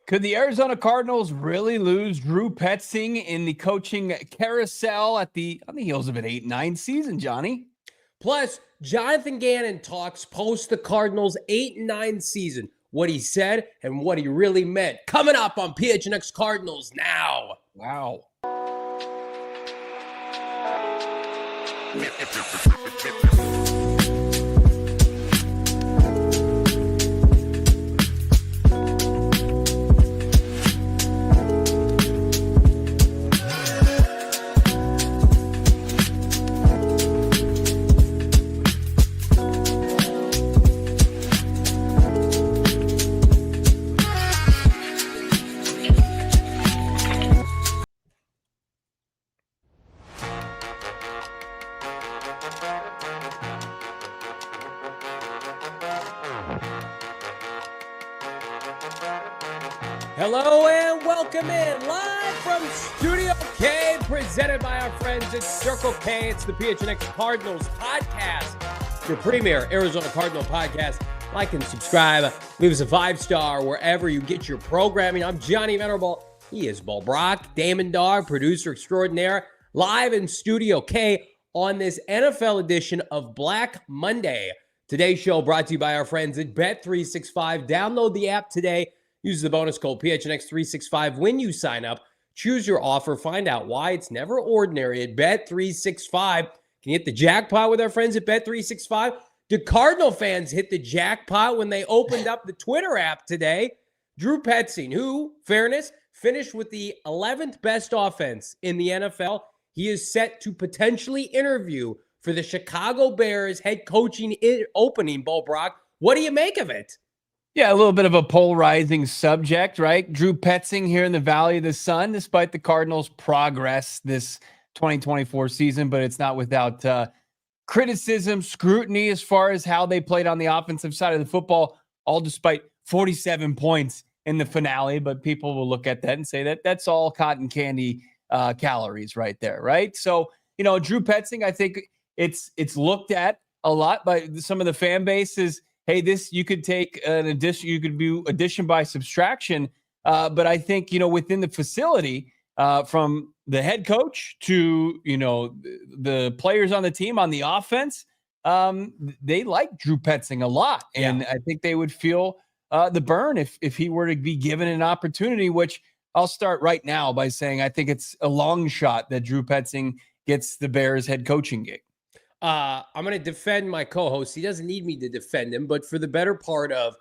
Could the Arizona Cardinals really lose Drew Petzing in the coaching carousel on the heels of an 8-9 season, Johnny? Plus, Jonathan Gannon talks post the Cardinals 8-9 season, what he said and what he really meant. Coming up on PHNX Cardinals now. Wow. Hello and welcome in live from Studio K, presented by our friends at Circle K. It's the PHNX Cardinals podcast, your premier Arizona Cardinal podcast. Like and subscribe. Leave us a 5-star wherever you get your programming. I'm Johnny Venerable. He is Brack, Damon, Dawg, producer extraordinaire, live in Studio K on this NFL edition of Black Monday. Today's show brought to you by our friends at Bet365. Download the app today. Use the bonus code PHNX365 when you sign up. Choose your offer. Find out why it's never ordinary at Bet365. Can you hit the jackpot with our friends at Bet365? Did Cardinal fans hit the jackpot when they opened up the Twitter app today? Drew Petzing, who, fairness, finished with the 11th best offense in the NFL. He is set to potentially interview for the Chicago Bears head coaching opening, Brack. What do you make of it? Yeah, a little bit of a polarizing subject, right? Drew Petzing here in the Valley of the Sun, despite the Cardinals' progress this 2024 season, but it's not without criticism, scrutiny as far as how they played on the offensive side of the football, all despite 47 points in the finale. But people will look at that and say that that's all cotton candy calories right there, right? So, Drew Petzing, I think it's looked at a lot by some of the fan bases. Hey, this, you could take an addition, you could do addition by subtraction. But I think, within the facility, from the head coach to, the players on the team on the offense, they like Drew Petzing a lot. And I think they would feel the burn if he were to be given an opportunity, which I'll start right now by saying I think it's a long shot that Drew Petzing gets the Bears head coaching gig. I'm going to defend my co-host. He doesn't need me to defend him, but for the better part of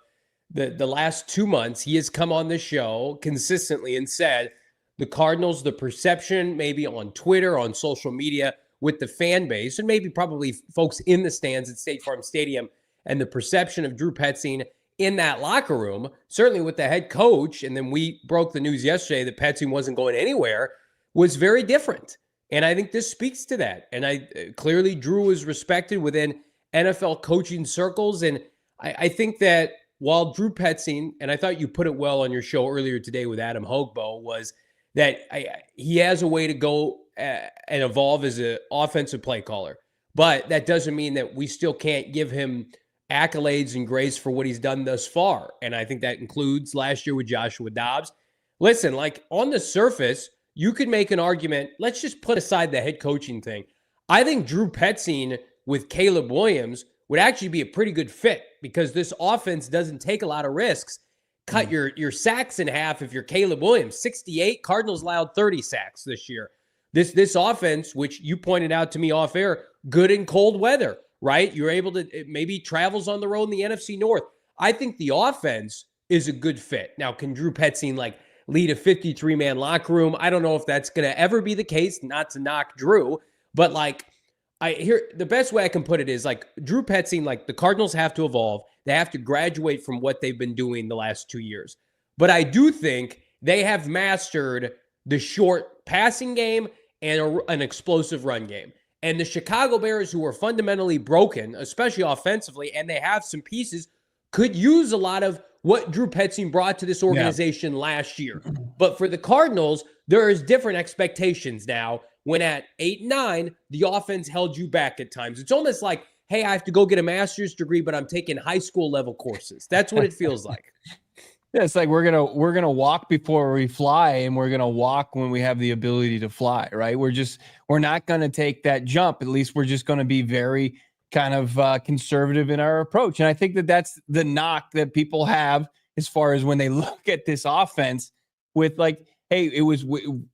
the last 2 months, he has come on the show consistently and said the Cardinals, the perception maybe on Twitter, on social media with the fan base, and maybe probably folks in the stands at State Farm Stadium, and the perception of Drew Petzing in that locker room, certainly with the head coach, and then we broke the news yesterday that Petzing wasn't going anywhere, was very different. And I think this speaks to that. And clearly Drew is respected within NFL coaching circles. And I think that while Drew Petzing, and I thought you put it well on your show earlier today with Adam Hogbo, was that he has a way to go and evolve as an offensive play caller. But that doesn't mean that we still can't give him accolades and grace for what he's done thus far. And I think that includes last year with Joshua Dobbs. Listen, like on the surface, you could make an argument. Let's just put aside the head coaching thing. I think Drew Petzing with Caleb Williams would actually be a pretty good fit because this offense doesn't take a lot of risks. Cut your sacks in half if you're Caleb Williams. 68, Cardinals allowed 30 sacks this year. This offense, which you pointed out to me off air, good in cold weather, right? You're able to, it maybe travels on the road in the NFC North. I think the offense is a good fit. Now, can Drew Petzing lead a 53-man locker room? I don't know if that's going to ever be the case, not to knock Drew, but the best way I can put it is Drew Petzing, the Cardinals have to evolve. They have to graduate from what they've been doing the last 2 years. But I do think they have mastered the short passing game and an explosive run game. And the Chicago Bears, who are fundamentally broken, especially offensively, and they have some pieces, could use a lot of what Drew Petzing brought to this organization last year. But for the Cardinals, there is different expectations now when at 8-9, the offense held you back at times. It's almost like, hey, I have to go get a master's degree, but I'm taking high school level courses. That's what it feels like. Yeah, it's like we're gonna walk before we fly, and we're gonna walk when we have the ability to fly, right? We're not gonna take that jump. At least we're just gonna be very kind of conservative in our approach. And I think that that's the knock that people have as far as when they look at this offense with like, hey, it was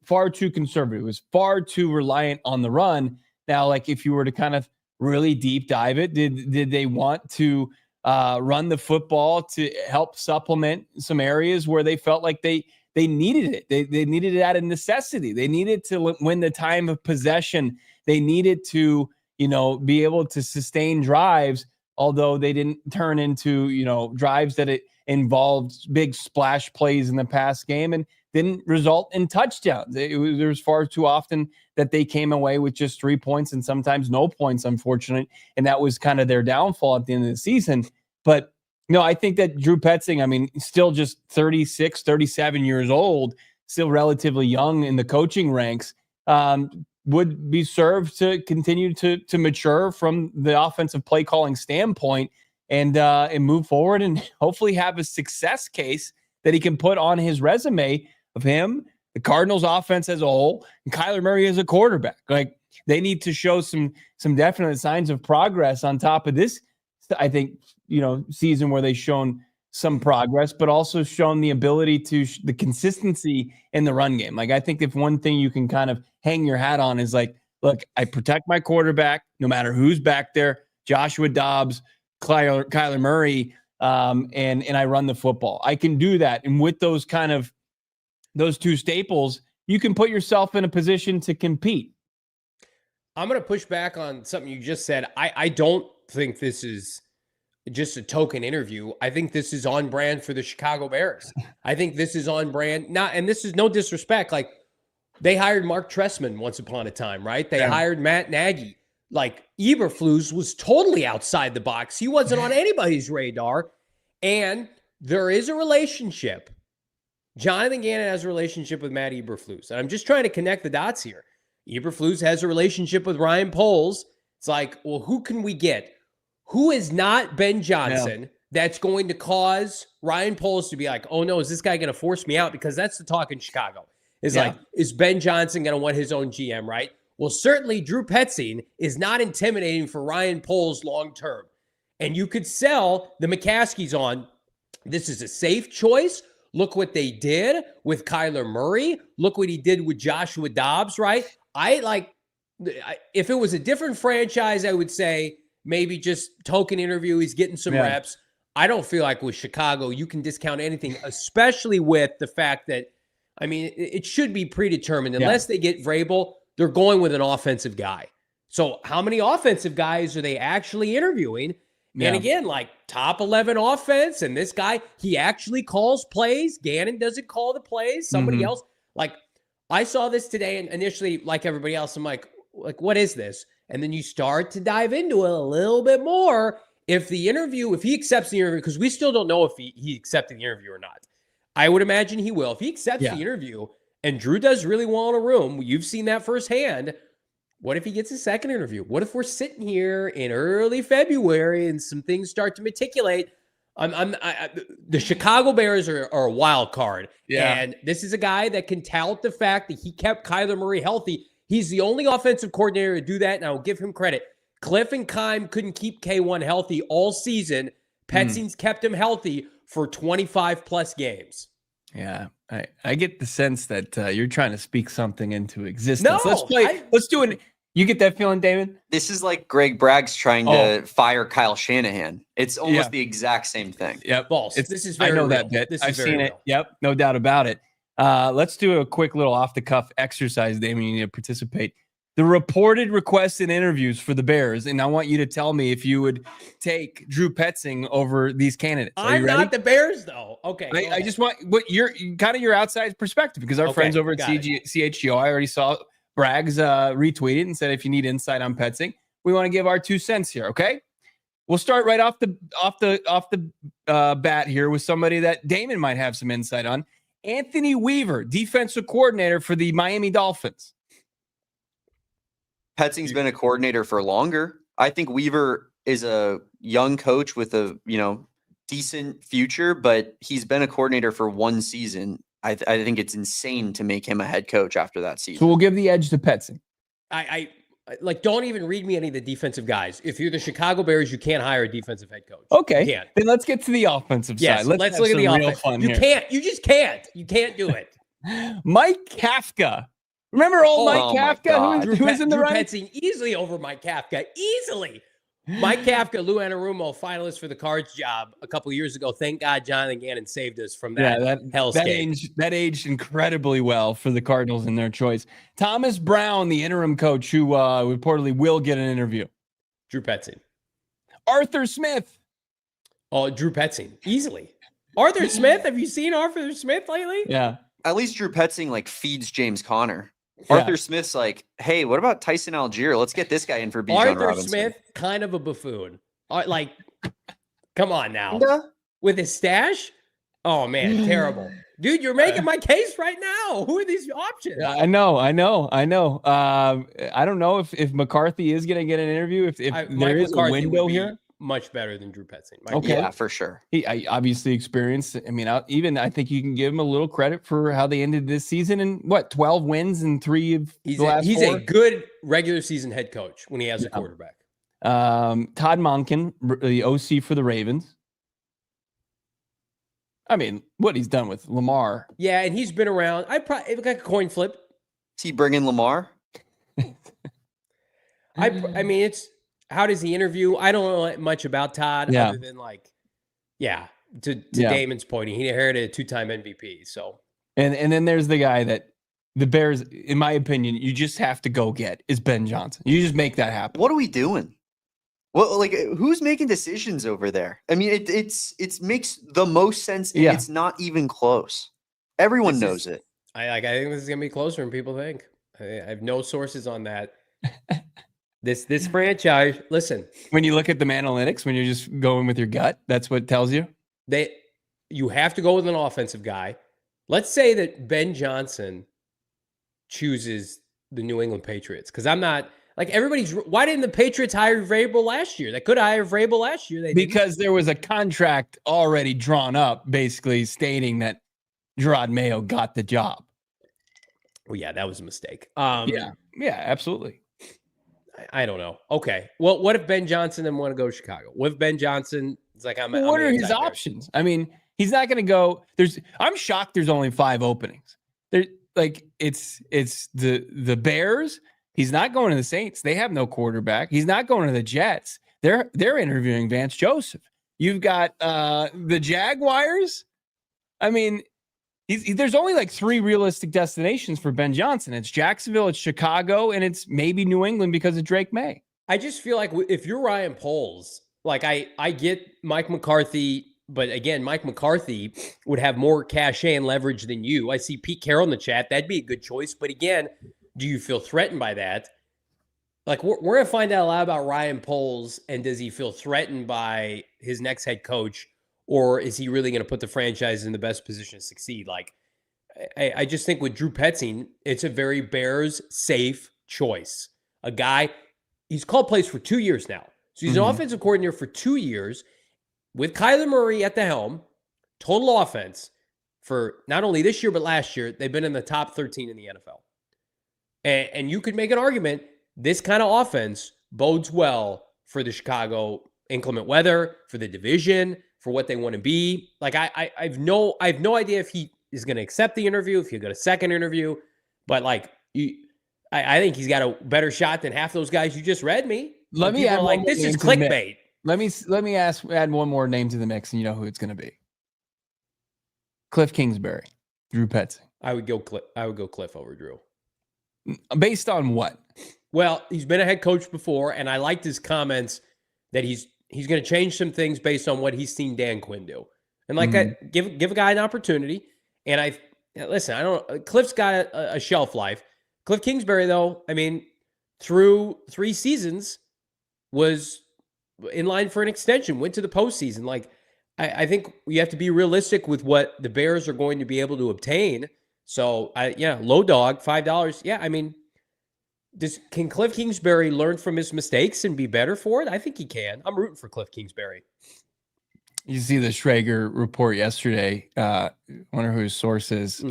far too conservative. It was far too reliant on the run. Now, like if you were to kind of really deep dive it, did they want to run the football to help supplement some areas where they felt like they needed it? They needed it out of necessity. They needed to win the time of possession. They needed to, be able to sustain drives, although they didn't turn into, drives that it involved big splash plays in the past game and didn't result in touchdowns. There was far too often that they came away with just 3 points and sometimes no points, unfortunately. And that was kind of their downfall at the end of the season. But, I think that Drew Petzing, still just 36, 37 years old, still relatively young in the coaching ranks, would be served to continue to mature from the offensive play calling standpoint and move forward and hopefully have a success case that he can put on his resume of him, the Cardinals offense as a whole, and Kyler Murray as a quarterback. Like they need to show some definite signs of progress on top of this, I think, season where they've shown some progress, but also shown the ability to the consistency in the run game. Like I think if one thing you can kind of hang your hat on is like, look, I protect my quarterback no matter who's back there, Joshua Dobbs, Kyler Murray, and I run the football. I can do that. And with those two staples, you can put yourself in a position to compete. I'm going to push back on something you just said. I don't think this is just a token interview. I think this is on brand for the Chicago Bears. I think this is on brand. And this is no disrespect. Like they hired Mark Trestman once upon a time, right? They hired Matt Nagy. Like Eberflus was totally outside the box. He wasn't on anybody's radar. And there is a relationship. Jonathan Gannon has a relationship with Matt Eberflus. And I'm just trying to connect the dots here. Eberflus has a relationship with Ryan Poles. It's like, well, who can we get? Who is not Ben Johnson that's going to cause Ryan Poles to be like, oh no, is this guy going to force me out? Because that's the talk in Chicago. Is like, is Ben Johnson going to want his own GM, right? Well, certainly Drew Petzing is not intimidating for Ryan Poles long term. And you could sell the McCaskies on, this is a safe choice. Look what they did with Kyler Murray. Look what he did with Joshua Dobbs, right? If it was a different franchise, I would say maybe just token interview. He's getting some reps. I don't feel like with Chicago, you can discount anything, especially with the fact that, it should be predetermined. Unless they get Vrabel, they're going with an offensive guy. So how many offensive guys are they actually interviewing? Yeah. And again, like top 11 offense, and this guy, he actually calls plays. Gannon doesn't call the plays. Somebody else. Like, I saw this today, and initially, like everybody else, I'm like, what is this? And then you start to dive into it a little bit more. If he accepts the interview, because we still don't know if he accepted the interview or not. I would imagine he will. If he accepts the interview and Drew does really well in a room, you've seen that firsthand. What if he gets a second interview? What if we're sitting here in early February and some things start to meticulate? The Chicago Bears are a wild card. Yeah. And this is a guy that can tout the fact that he kept Kyler Murray healthy. He's the only offensive coordinator to do that, and I'll give him credit. Cliff and Keim couldn't keep K1 healthy all season. Petzing's kept him healthy for 25-plus games. Yeah, I get the sense that you're trying to speak something into existence. No, let's do it. You get that feeling, Damon? This is like Greg Bragg's trying to fire Kyle Shanahan. It's almost the exact same thing. Yep. False. This is very I know real. that bit. I've seen real. it. Yep. No doubt about it. Let's do a quick little off-the-cuff exercise, Damon. You need to participate. The reported requests and interviews for the Bears, and I want you to tell me if you would take Drew Petzing over these candidates. I'm not the Bears, though. Okay. I just want what your outside perspective, because our friends over at CHGO, I already saw Bragg's retweeted and said, if you need insight on Petzing, we want to give our 2 cents here. Okay. We'll start right off the bat here with somebody that Damon might have some insight on. Anthony Weaver, defensive coordinator for the Miami Dolphins. Petzing's been a coordinator for longer. I think Weaver is a young coach with a, decent future, but he's been a coordinator for one season. I think it's insane to make him a head coach after that season. So we'll give the edge to Petzing. I don't even read me any of the defensive guys. If you're the Chicago Bears, you can't hire a defensive head coach. Okay, then let's get to the offensive side. Let's look at the offense. You just can't. You can't do it. Mike Kafka. Remember Mike Kafka, who was in the running? Drew Petzing easily over Mike Kafka. Easily. Mike Kafka, Lou Anarumo, finalist for the Cards job a couple of years ago. Thank God Jonathan Gannon saved us from that hellscape. That aged incredibly well for the Cardinals in their choice. Thomas Brown, the interim coach, who reportedly will get an interview. Drew Petzing. Arthur Smith. Oh, Drew Petzing. Easily. Arthur Smith? Have you seen Arthur Smith lately? Yeah. At least Drew Petzing feeds James Conner. Arthur Smith's like, hey, what about Tyson Algier? Let's get this guy in for Bijan Robinson. Arthur Smith, kind of a buffoon. Come on now. With his stash? Oh, man, terrible. Dude, you're making my case right now. Who are these options? I know. I don't know if McCarthy is going to get an interview, if there is a window here. Much better than Drew Petzing. Okay, yeah, for sure. He obviously experienced. I mean, I think you can give him a little credit for how they ended this season and 12 wins and 3 of the last 4. He's a good regular season head coach when he has a quarterback. Todd Monken, the OC for the Ravens. I mean, what he's done with Lamar. Yeah, and he's been around. It looked like a coin flip. Is he bringing Lamar? I mean, it's. How does he interview? I don't know much about Todd other than to Damon's point, he inherited a 2-time MVP. So and then there's the guy that the Bears, in my opinion, you just have to go get is Ben Johnson. You just make that happen. What are we doing? Well, who's making decisions over there? I mean, it makes the most sense, and it's not even close. Everyone knows it. I think this is gonna be closer than people think. I have no sources on that. This franchise, listen. When you look at the analytics, when you're just going with your gut, that's what it tells you? You have to go with an offensive guy. Let's say that Ben Johnson chooses the New England Patriots. Because I'm not, why didn't the Patriots hire Venerable last year? They could hire Venerable last year. Because there was a contract already drawn up, basically stating that Gerard Mayo got the job. Well, yeah, that was a mistake. Yeah, absolutely. I don't know. Okay. Well, what if Ben Johnson didn't want to go to Chicago? What if Ben Johnson is like, what are his options? I mean, he's not going to go. I'm shocked there's only 5 openings. It's the Bears. He's not going to the Saints. They have no quarterback. He's not going to the Jets. They're interviewing Vance Joseph. You've got the Jaguars. I mean, there's only 3 realistic destinations for Ben Johnson. It's Jacksonville, it's Chicago, and it's maybe New England because of Drake May. I just feel like if you're Ryan Poles, I get Mike McCarthy, but again, Mike McCarthy would have more cachet and leverage than you. I see Pete Carroll in the chat. That'd be a good choice. But again, do you feel threatened by that? We're going to find out a lot about Ryan Poles, and does he feel threatened by his next head coach? Or is he really going to put the franchise in the best position to succeed? I just think with Drew Petzing, it's a very Bears safe choice. A guy, he's called plays for 2 years now. So he's an offensive coordinator for 2 years with Kyler Murray at the helm, total offense for not only this year, but last year. They've been in the top 13 in the NFL. And you could make an argument, this kind of offense bodes well for the Chicago inclement weather, for the division, for what they want to be. I have no idea if he is going to accept the interview, if he'll get a second interview, but I think he's got a better shot than half those guys you just read me. Let me add this is clickbait. Let me add one more name to the mix, and you know who it's going to be. Cliff Kingsbury, Drew Petzing. I would go Cliff over Drew. Based on what? Well, he's been a head coach before, and I liked his comments that he's going to change some things based on what he's seen Dan Quinn do. And give a guy an opportunity. And Cliff's got a shelf life. Cliff Kingsbury, though, I mean, through 3 seasons was in line for an extension, went to the postseason. I think you have to be realistic with what the Bears are going to be able to obtain. So, low dog, $5. Yeah, I mean, can Cliff Kingsbury learn from his mistakes and be better for it? I think he can. I'm rooting for Cliff Kingsbury. You see the Schrager report yesterday. Wonder who his source is.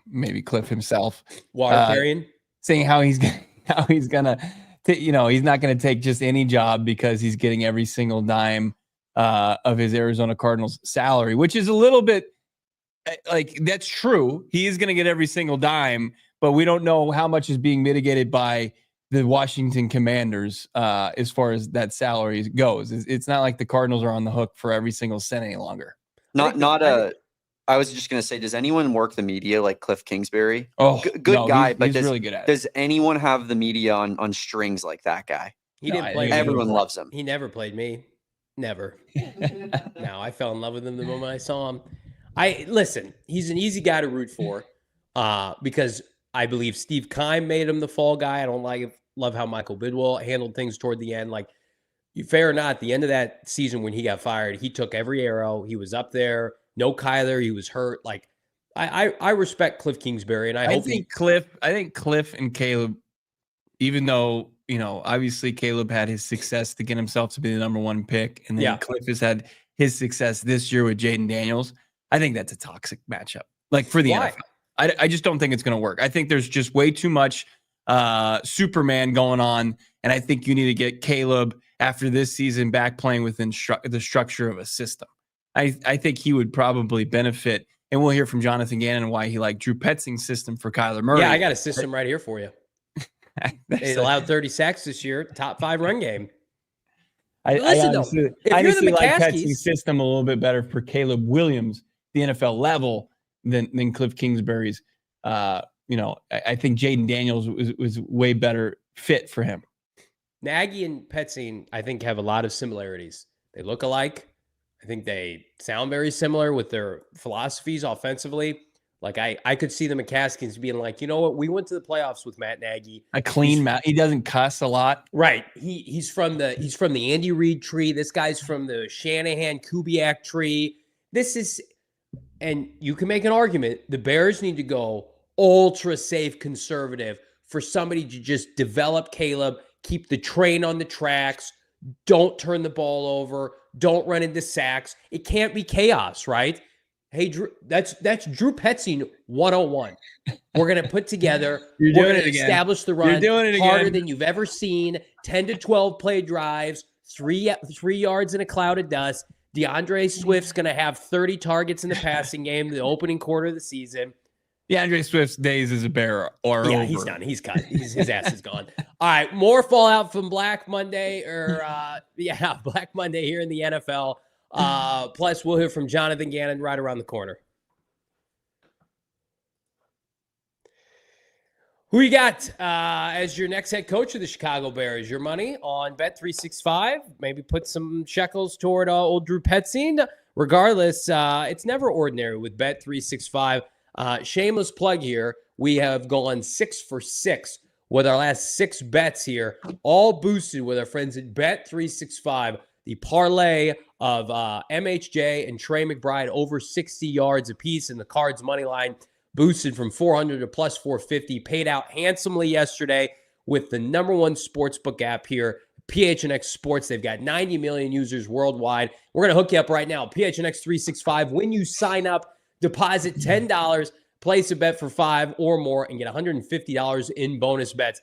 Maybe Cliff himself. Water carrying, saying how he's gonna, he's not gonna take just any job because he's getting every single dime of his Arizona Cardinals salary, which is a little bit like that's true. He is gonna get every single dime, but we don't know how much is being mitigated by the Washington Commanders as far as that salary goes. It's not like the Cardinals are on the hook for every single cent any longer. I was just going to say, does anyone work the media like Cliff Kingsbury? Oh, good guy, but he's really good at it. Does anyone have the media on strings like that guy? He didn't play. Everyone loves him. He never played me. Never. No, I fell in love with him the moment I saw him. Listen, he's an easy guy to root for because I believe Steve Keim made him the fall guy. I don't love how Michael Bidwell handled things toward the end. Like, fair or not, at the end of that season when he got fired, he took every arrow. He was up there. No Kyler, he was hurt. Like, I respect Cliff Kingsbury, and I think Cliff and Caleb, even though obviously Caleb had his success to get himself to be the number 1 pick, and then Cliff has had his success this year with Jaden Daniels. I think that's a toxic matchup, like for the NFL. I just don't think it's going to work. I think there's just way too much Superman going on, and I think you need to get Caleb after this season back playing within the structure of a system. I think he would probably benefit, and we'll hear from Jonathan Gannon why he liked Drew Petzing's system for Kyler Murray. Yeah, I got a system right here for you. They allowed 30 sacks this year, top 5 run game. I honestly like Petzing's system a little bit better for Caleb Williams, the NFL level, than Cliff Kingsbury's. I think Jaden Daniels was way better fit for him. Nagy and Petzing, I think, have a lot of similarities. They look alike. I think they sound very similar with their philosophies offensively. Like I could see the McCaskies being like, you know what? We went to the playoffs with Matt Nagy. A clean Matt. He doesn't cuss a lot. Right. He's from the Andy Reid tree. This guy's from the Shanahan Kubiak tree. And you can make an argument. The Bears need to go ultra safe conservative for somebody to just develop Caleb, keep the train on the tracks, don't turn the ball over, don't run into sacks. It can't be chaos, right? Hey, Drew, that's Drew Petzing 101. We're going to put together, we're going to establish the run harder than you've ever seen, 10 to 12 play drives, 3 yards in a cloud of dust. DeAndre Swift's going to have 30 targets in the passing game, the opening quarter of the season. DeAndre Swift's days as a Bear are over. He's done. He's cut. His ass is gone. All right, more fallout from Black Monday Black Monday here in the NFL. Plus, we'll hear from Jonathan Gannon right around the corner. Who you got as your next head coach of the Chicago Bears? Your money on Bet365. Maybe put some shekels toward old Drew Petzing. Regardless, it's never ordinary with Bet365. Shameless plug here. We have gone 6 for 6 with our last 6 bets here, all boosted with our friends at Bet365. The parlay of MHJ and Trey McBride over 60 yards apiece in the Cards money line, boosted from 400 to plus 450, paid out handsomely yesterday with the #1 sportsbook app here, PHNX Sports. They've got 90 million users worldwide. We're going to hook you up right now, PHNX 365. When you sign up, deposit $10, place a bet for 5 or more, and get $150 in bonus bets.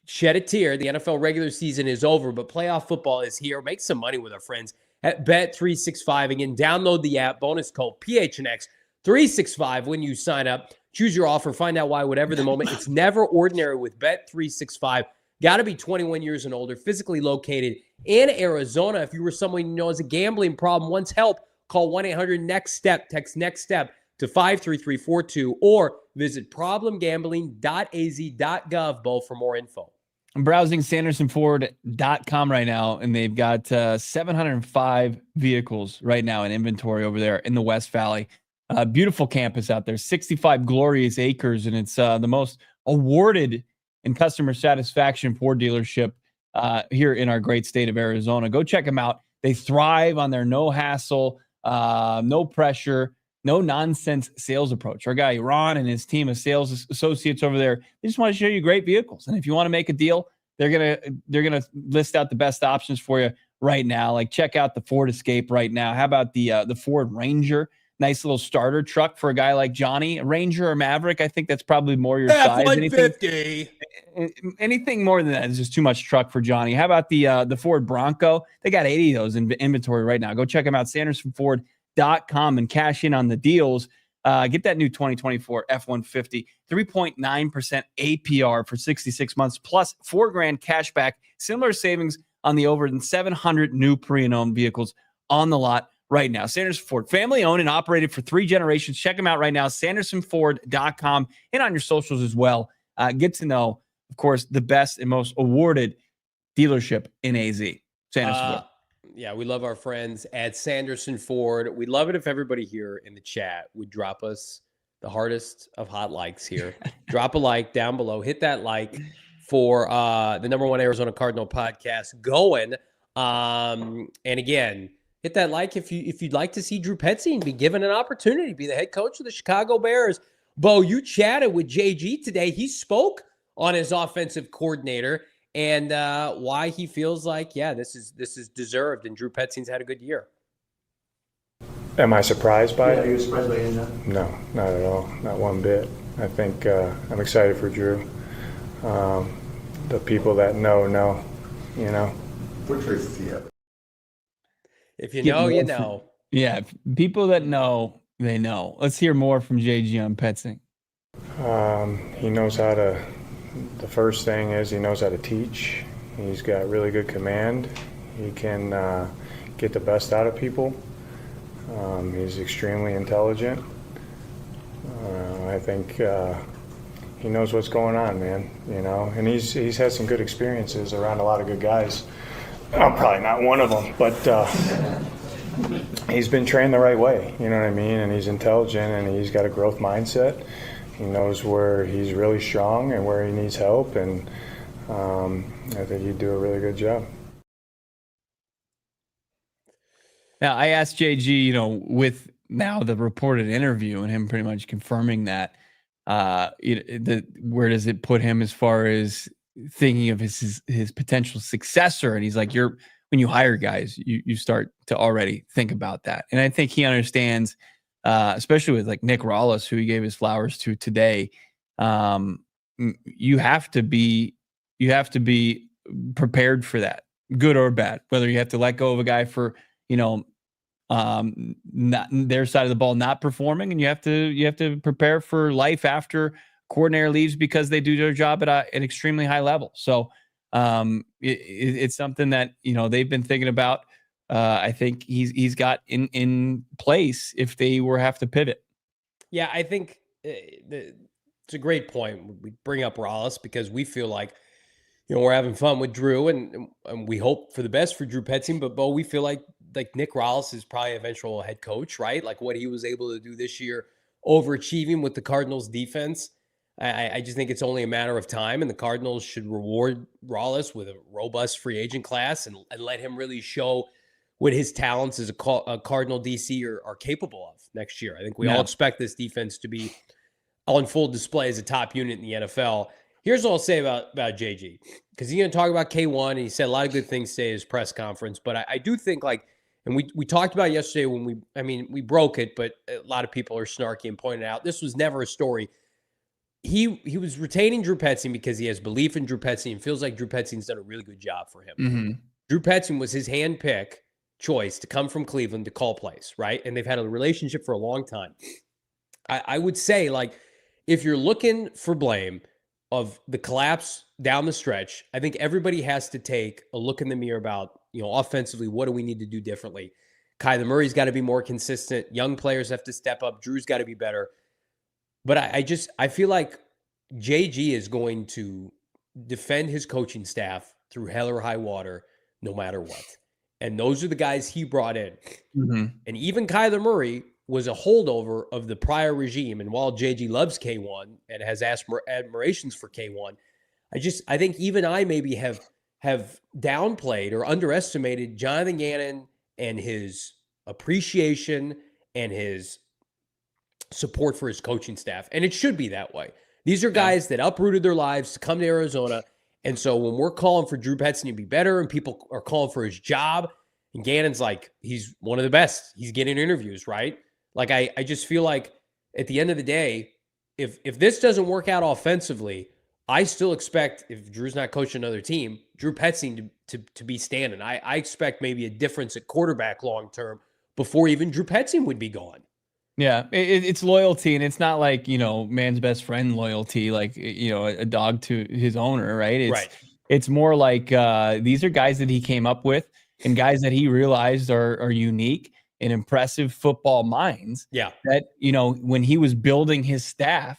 Shed a tear. The NFL regular season is over, but playoff football is here. Make some money with our friends at Bet365. Again, download the app. Bonus code PHNX365 when you sign up. Choose your offer. Find out why, whatever the moment. It's never ordinary with Bet365. Got to be 21 years and older, physically located in Arizona. If you were someone you know has a gambling problem, wants help, call 1-800-NEXT-STEP. Text NEXT STEP to 53342 or visit problemgambling.az.gov, both for more info. I'm browsing SandersonFord.com right now, and they've got 705 vehicles right now in inventory over there in the West Valley. Beautiful campus out there, 65 glorious acres, and it's the most awarded in customer satisfaction Ford dealership here in our great state of Arizona. Go check them out. They thrive on their no hassle, no pressure, no nonsense sales approach. Our guy Ron and his team of sales associates over there, they just want to show you great vehicles. And if you want to make a deal, they're gonna list out the best options for you right now. Like, check out the Ford Escape right now. How about the Ford Ranger? Nice little starter truck for a guy like Johnny. Ranger or Maverick, I think that's probably more your size. Anything more than that is just too much truck for Johnny. How about the Ford Bronco? They got 80 of those in inventory right now. Go check them out, SandersonFord.com, and cash in on the deals. Get that new 2024 F-150, 3.9% APR for 66 months, plus $4,000 cash back. Similar savings on the over than 700 new pre- and owned vehicles on the lot right now. Sanderson Ford, family owned and operated for 3 generations. Check them out right now, SandersonFord.com, and on your socials as well. Get to know, of course, the best and most awarded dealership in AZ, Sanderson Ford. Yeah, we love our friends at Sanderson Ford. We'd love it if everybody here in the chat would drop us the hardest of hot likes here. Drop a like down below. Hit that like for the #1 Arizona Cardinal podcast going. And again, hit that like if you'd like to see Drew Petzing be given an opportunity to be the head coach of the Chicago Bears. Bo, you chatted with JG today. He spoke on his offensive coordinator and why he feels like, this is deserved, and Drew Petzing's had a good year. Am I surprised by it? Are you surprised by it? No, not at all. Not one bit. I think I'm excited for Drew. The people that know, you know. What traits does he have? If you know, you know. Yeah, people that know, they know. Let's hear more from JG on Petzing. He knows how to, the first thing is he knows how to teach. He's got really good command. He can get the best out of people. He's extremely intelligent. I think he knows what's going on, man, you know, and he's had some good experiences around a lot of good guys. I'm probably not one of them, but he's been trained the right way, you know what I mean? And he's intelligent and he's got a growth mindset. He knows where he's really strong and where he needs help, and I think he'd do a really good job. Now, I asked JG, you know, with now the reported interview and him pretty much confirming that, where does it put him as far as thinking of his potential successor? And he's like, when you hire guys, you start to already think about that. And I think he understands, especially with like Nick Rallis, who he gave his flowers to today. You have to be prepared for that, good or bad, whether you have to let go of a guy for, you know, not their side of the ball not performing, and you have to prepare for life after coordinator leaves because they do their job at an extremely high level. So it's something that, you know, they've been thinking about. I think he's got in place if they have to pivot. Yeah, I think it's a great point. We bring up Rallis because we feel like, you know, we're having fun with Drew, and we hope for the best for Drew Petzing. But Bo, we feel like Nick Rallis is probably eventual head coach, right? Like what he was able to do this year, overachieving with the Cardinals defense. I just think it's only a matter of time, and the Cardinals should reward Rallis with a robust free agent class and let him really show what his talents as a Cardinal DC are capable of next year. I think we all expect this defense to be on full display as a top unit in the NFL. Here's what I'll say about JG, because he's going to talk about K1, and he said a lot of good things today at his press conference. But I do think, like, and we talked about it yesterday when we broke it, but a lot of people are snarky and pointed out this was never a story. He was retaining Drew Petzing because he has belief in Drew Petzing and feels like Drew Petzing's done a really good job for him. Mm-hmm. Drew Petzing was his handpick choice to come from Cleveland to call plays, right? And they've had a relationship for a long time. I would say, like, if you're looking for blame of the collapse down the stretch, I think everybody has to take a look in the mirror about, you know, offensively, what do we need to do differently? Kyler Murray's got to be more consistent. Young players have to step up. Drew's got to be better. But I feel like JG is going to defend his coaching staff through hell or high water, no matter what. And those are the guys he brought in. Mm-hmm. And even Kyler Murray was a holdover of the prior regime. And while JG loves K1 and has admirations for K1, I think even I maybe have downplayed or underestimated Jonathan Gannon and his appreciation and his support for his coaching staff. And it should be that way. These are guys that uprooted their lives to come to Arizona And so when we're calling for Drew Petzing to be better and people are calling for his job, and Gannon's like, he's one of the best. He's getting interviews, right? Like, I just feel like at the end of the day, if this doesn't work out offensively, I still expect, if Drew's not coaching another team, Drew Petzing to be standing. I expect maybe a difference at quarterback long term before even Drew Petzing would be gone. Yeah, it's loyalty, and it's not like, man's best friend loyalty, like, a dog to his owner, right? It's more like these are guys that he came up with and guys that he realized are unique and impressive football minds. Yeah. That, when he was building his staff,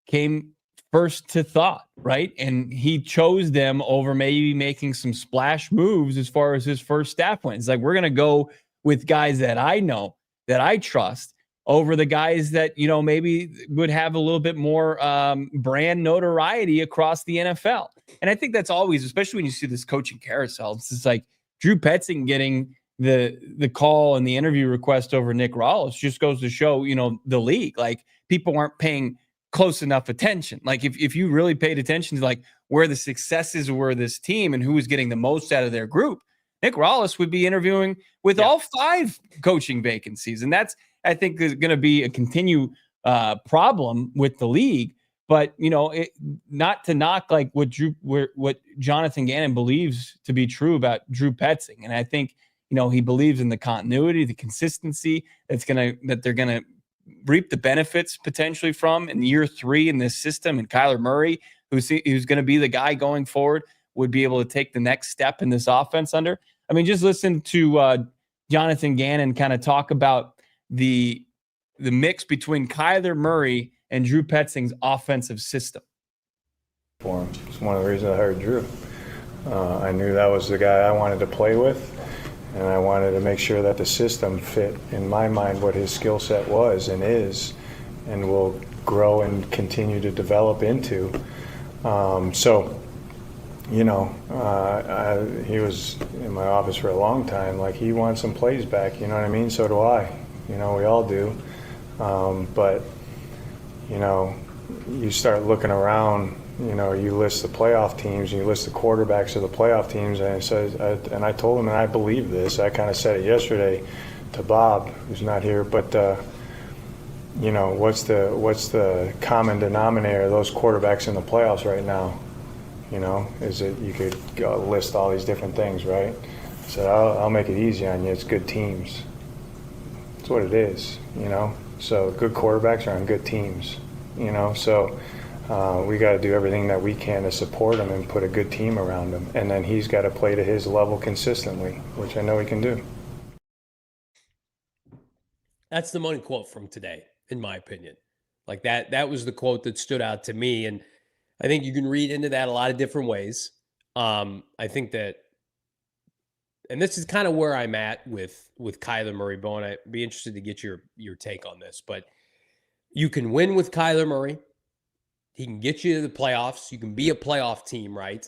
came first to thought, right? And he chose them over maybe making some splash moves as far as his first staff went. It's like, we're going to go with guys that I know, that I trust, over the guys that, maybe would have a little bit more brand notoriety across the NFL. And I think that's always, especially when you see this coaching carousel, it's just like Drew Petzing getting the call and the interview request over Nick Rawls just goes to show, the league, like, people aren't paying close enough attention. Like, if you really paid attention to like where the successes were this team and who was getting the most out of their group, Nick Rawls would be interviewing with all 5 coaching vacancies. And that's, I think, is going to be a continued problem with the league. But, not to knock like what Jonathan Gannon believes to be true about Drew Petzing. And I think, he believes in the continuity, the consistency that they're going to reap the benefits potentially from in year 3 in this system. And Kyler Murray, who's going to be the guy going forward, would be able to take the next step in this offense under. I mean, just listen to Jonathan Gannon kind of talk about the mix between Kyler Murray and Drew Petzing's offensive system. For him. It's one of the reasons I hired Drew. I knew that was the guy I wanted to play with, and I wanted to make sure that the system fit, in my mind, what his skill set was and is, and will grow and continue to develop into. He was in my office for a long time. Like, he wants some plays back, you know what I mean? So do I. We all do. But you start looking around, you list the playoff teams, and you list the quarterbacks of the playoff teams, and it says, and I told him, and I believe this, I kind of said it yesterday to Bob, who's not here, but what's the common denominator of those quarterbacks in the playoffs right now? Is it, you could go list all these different things, right? So I'll make it easy on you. It's good teams. That's what it is, So good quarterbacks are on good teams, So we got to do everything that we can to support him and put a good team around him. And then he's got to play to his level consistently, which I know he can do. That's the money quote from today, in my opinion. Like, that was the quote that stood out to me. And I think you can read into that a lot of different ways. I think that, and this is kind of where I'm at with Kyler Murray, Bo, and I'd be interested to get your take on this. But you can win with Kyler Murray. He can get you to the playoffs. You can be a playoff team, right?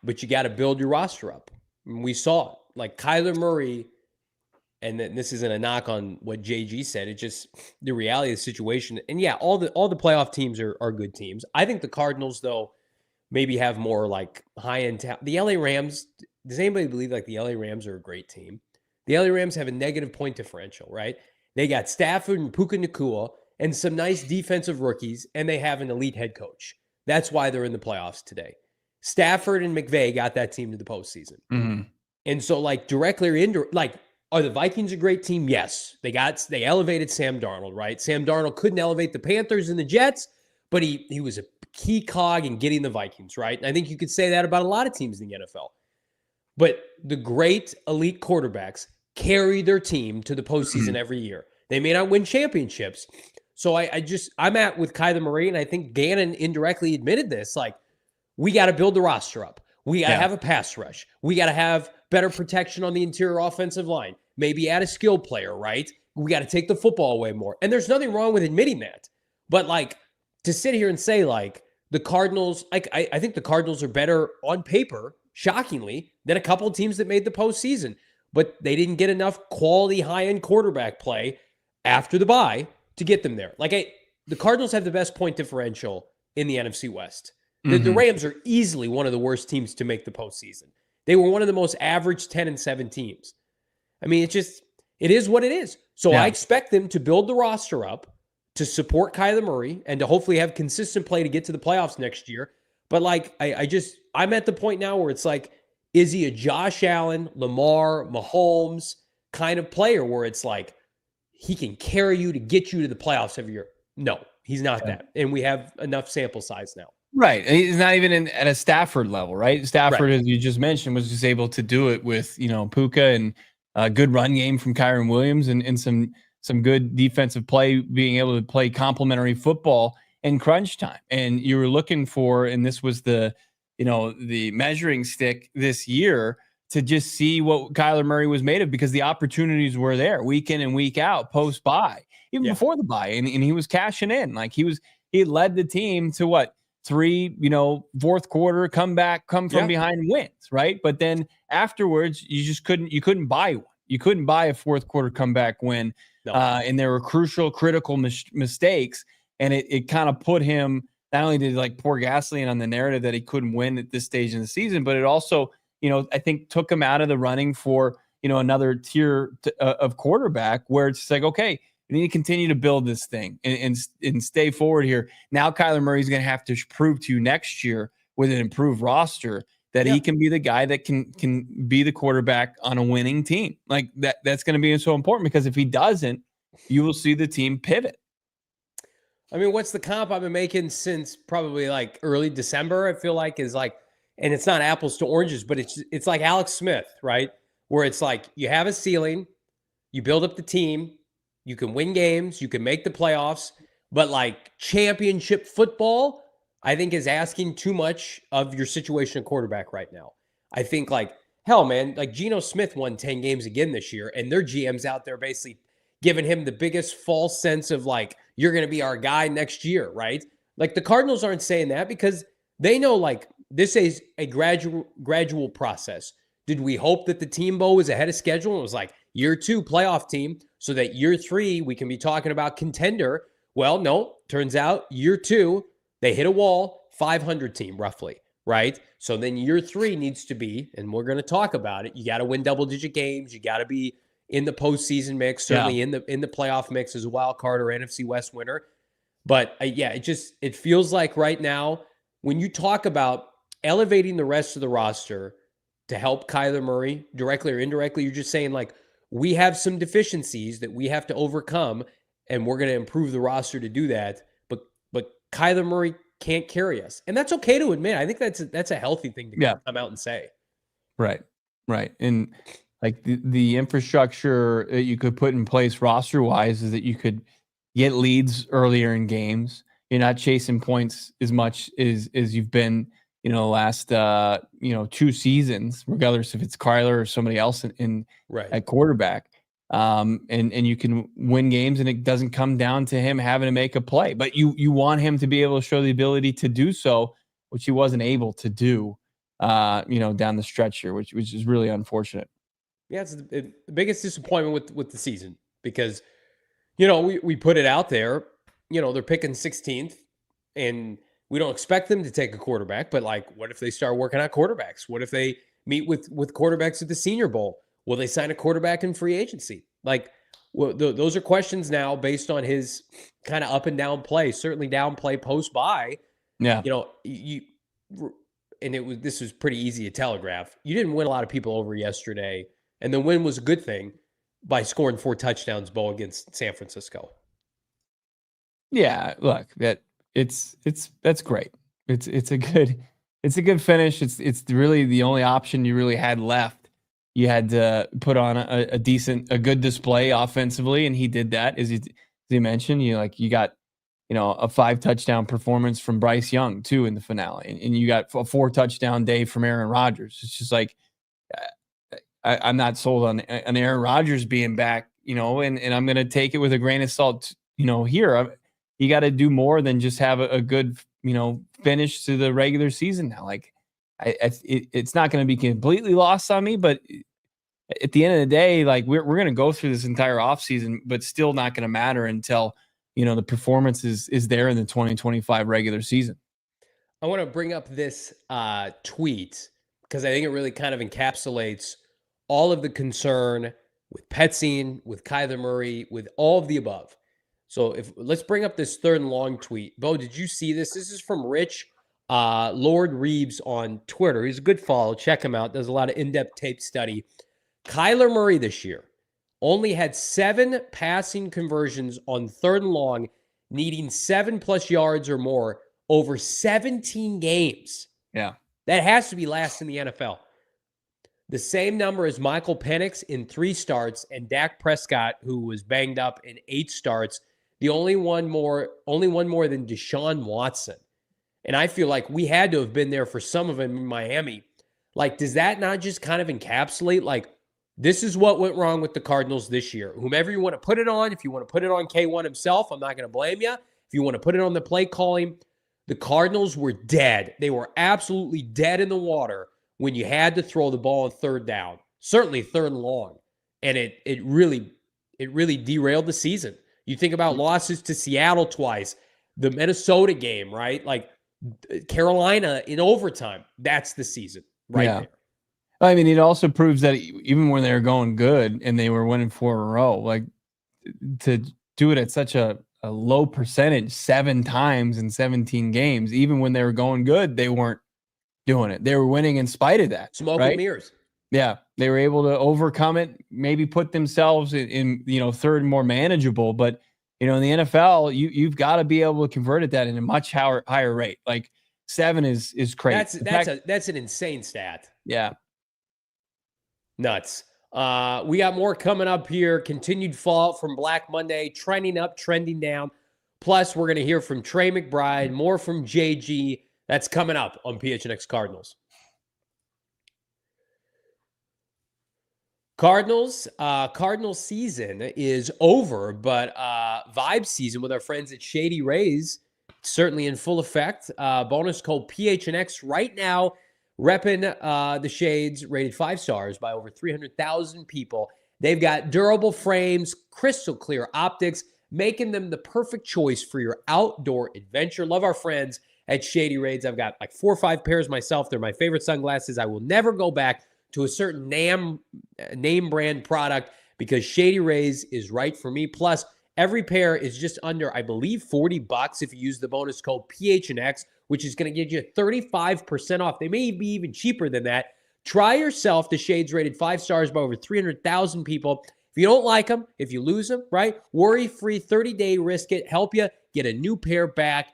But you got to build your roster up. And we saw it. Like, Kyler Murray, and this isn't a knock on what JG said. It's just the reality of the situation. And yeah, all the playoff teams are good teams. I think the Cardinals, though, maybe have more like high-end talent. The LA Rams, does anybody believe like the LA Rams are a great team? The LA Rams have a negative point differential, right? They got Stafford and Puka Nacua and some nice defensive rookies, and they have an elite head coach. That's why they're in the playoffs today. Stafford and McVay got that team to the postseason. Mm-hmm. And so, like, directly or indirectly, like, are the Vikings a great team? Yes. They elevated Sam Darnold, right? Sam Darnold couldn't elevate the Panthers and the Jets, but he was a key cog in getting the Vikings, right? And I think you could say that about a lot of teams in the NFL. But the great elite quarterbacks carry their team to the postseason every year. They may not win championships. So I'm at with Kyler Murray, and I think Gannon indirectly admitted this. Like, we got to build the roster up. We got to have a pass rush. We got to have better protection on the interior offensive line. Maybe add a skill player, right? We got to take the football away more. And there's nothing wrong with admitting that. But, like, to sit here and say, like, the Cardinals, like, I think the Cardinals are better on paper, shockingly, than a couple of teams that made the postseason. But they didn't get enough quality high-end quarterback play after the bye to get them there. Like, the Cardinals have the best point differential in the NFC West. The Rams are easily one of the worst teams to make the postseason. They were one of the most average 10-7 teams. I mean, it is what it is. So I expect them to build the roster up to support Kyler Murray and to hopefully have consistent play to get to the playoffs next year. But like, I'm at the point now where it's like, is he a Josh Allen, Lamar, Mahomes kind of player where it's like, he can carry you to get you to the playoffs every year? No, he's not that. And we have enough sample size now. Right. He's not even at a Stafford level, right? Stafford, as you just mentioned, was just able to do it with, Puka and a good run game from Kyron Williams and some good defensive play, being able to play complementary football in crunch time. And you were looking for, and this was the measuring stick this year to just see what Kyler Murray was made of, because the opportunities were there week in and week out, post bye, even before the bye. And he was cashing in. Like he led the team to what? 3, fourth quarter come from behind wins, right? But then afterwards, you just couldn't buy one. You couldn't buy a fourth quarter comeback win. No. And there were critical mistakes. And it kind of put him, not only did like pour gasoline on the narrative that he couldn't win at this stage in the season, but it also, I think took him out of the running for, another tier of quarterback, where it's just like, okay, we need to continue to build this thing and stay forward here. Now Kyler Murray's going to have to prove to you next year with an improved roster that he can be the guy that can be the quarterback on a winning team. Like that's going to be so important, because if he doesn't, you will see the team pivot. I mean, what's the comp I've been making since probably like early December? I feel like is like, and it's not apples to oranges, but it's like Alex Smith, right? Where it's like you have a ceiling, you build up the team, you can win games, you can make the playoffs, but like championship football, I think is asking too much of your situation at quarterback right now. I think like, hell, man, like Geno Smith won 10 games again this year, and their GM's out there basically giving him the biggest false sense of like, you're going to be our guy next year, right? Like the Cardinals aren't saying that because they know like this is a gradual process. Did we hope that the team Bo was ahead of schedule and was like year 2 playoff team so that year 3 we can be talking about contender? Well, no, turns out year 2, they hit a wall, 500 team roughly, right? So then year 3 needs to be, and we're going to talk about it, you got to win double-digit games. You got to be in the postseason mix, certainly in the playoff mix as a wild card or NFC West winner. But it feels like right now, when you talk about elevating the rest of the roster to help Kyler Murray directly or indirectly, you're just saying like, we have some deficiencies that we have to overcome, and we're going to improve the roster to do that. But Kyler Murray can't carry us, and that's okay to admit. I think that's a healthy thing to come out and say. Right. And like the infrastructure that you could put in place roster wise is that you could get leads earlier in games. You're not chasing points as much as you've been, the last 2 seasons, regardless if it's Kyler or somebody else at quarterback. And you can win games, and it doesn't come down to him having to make a play, but you want him to be able to show the ability to do so, which he wasn't able to do, down the stretch here, which is really unfortunate. Yeah, it's the biggest disappointment with the season because, we put it out there, they're picking 16th, and we don't expect them to take a quarterback, but like, what if they start working out quarterbacks? What if they meet with quarterbacks at the Senior Bowl? Will they sign a quarterback in free agency? Like, those are questions now based on his kind of up and down play, certainly down play post bye. Yeah. This was pretty easy to telegraph. You didn't win a lot of people over yesterday, and the win was a good thing by scoring 4 touchdowns, Bo, against San Francisco. Yeah, look, that's great. It's a good finish. It's really the only option you really had left. You had to put on a good display offensively, and he did that. As you mentioned, you got a 5 touchdown performance from Bryce Young too in the finale, and you got a 4 touchdown day from Aaron Rodgers. It's just like I'm not sold on Aaron Rodgers being back, and I'm going to take it with a grain of salt. Here you got to do more than just have a good finish to the regular season now. Like it's not going to be completely lost on me, but at the end of the day, like we're going to go through this entire offseason, but still not going to matter until the performance is there in the 2025 regular season. I want to bring up this tweet because I think it really kind of encapsulates all of the concern with Petzing, with Kyler Murray, with all of the above. So let's bring up this 3rd and long tweet. Bo, did you see this? This is from Rich Lord Reeves on Twitter. He's a good follow. Check him out. Does a lot of in-depth tape study. Kyler Murray this year only had 7 passing conversions on 3rd and long, needing 7+ yards or more over 17 games. Yeah. That has to be last in the NFL. The same number as Michael Penix in 3 starts and Dak Prescott, who was banged up in 8 starts. The only one more than Deshaun Watson. And I feel like we had to have been there for some of them in Miami. Like, does that not just kind of encapsulate, like, this is what went wrong with the Cardinals this year? Whomever you want to put it on, if you want to put it on K1 himself, I'm not going to blame you. If you want to put it on the play calling, the Cardinals were dead. They were absolutely dead in the water when you had to throw the ball on 3rd down, certainly 3rd and long. And it really derailed the season. You think about losses to Seattle twice, the Minnesota game, right? Like Carolina in overtime. That's the season right there. I mean, it also proves that even when they were going good and they were winning 4 in a row, like to do it at such a low percentage 7 times in 17 games, even when they were going good, they weren't doing it. They were winning in spite of that. Smoke and mirrors. Yeah. They were able to overcome it, maybe put themselves in 3rd more manageable. But, in the NFL, you've got to be able to convert at that in a much higher rate. Like 7 is crazy. That's an insane stat. Yeah. Nuts. We got more coming up here. Continued fallout from Black Monday, trending up, trending down. Plus, we're going to hear from Trey McBride, more from JG. That's coming up on PHNX Cardinals. Cardinals season is over, but vibe season with our friends at Shady Rays certainly in full effect. Bonus code PHNX right now, repping the Shades, rated 5 stars by over 300,000 people. They've got durable frames, crystal clear optics, making them the perfect choice for your outdoor adventure. Love our friends at Shady Rays. I've got like 4 or 5 pairs myself. They're my favorite sunglasses. I will never go back to a certain name brand product because Shady Rays is right for me. Plus, every pair is just under, I believe, $40 if you use the bonus code PHNX, which is going to get you 35% off. They may be even cheaper than that. Try yourself the Shades rated 5 stars by over 300,000 people. If you don't like them, if you lose them, right? Worry-free 30-day risk it. Help you get a new pair back.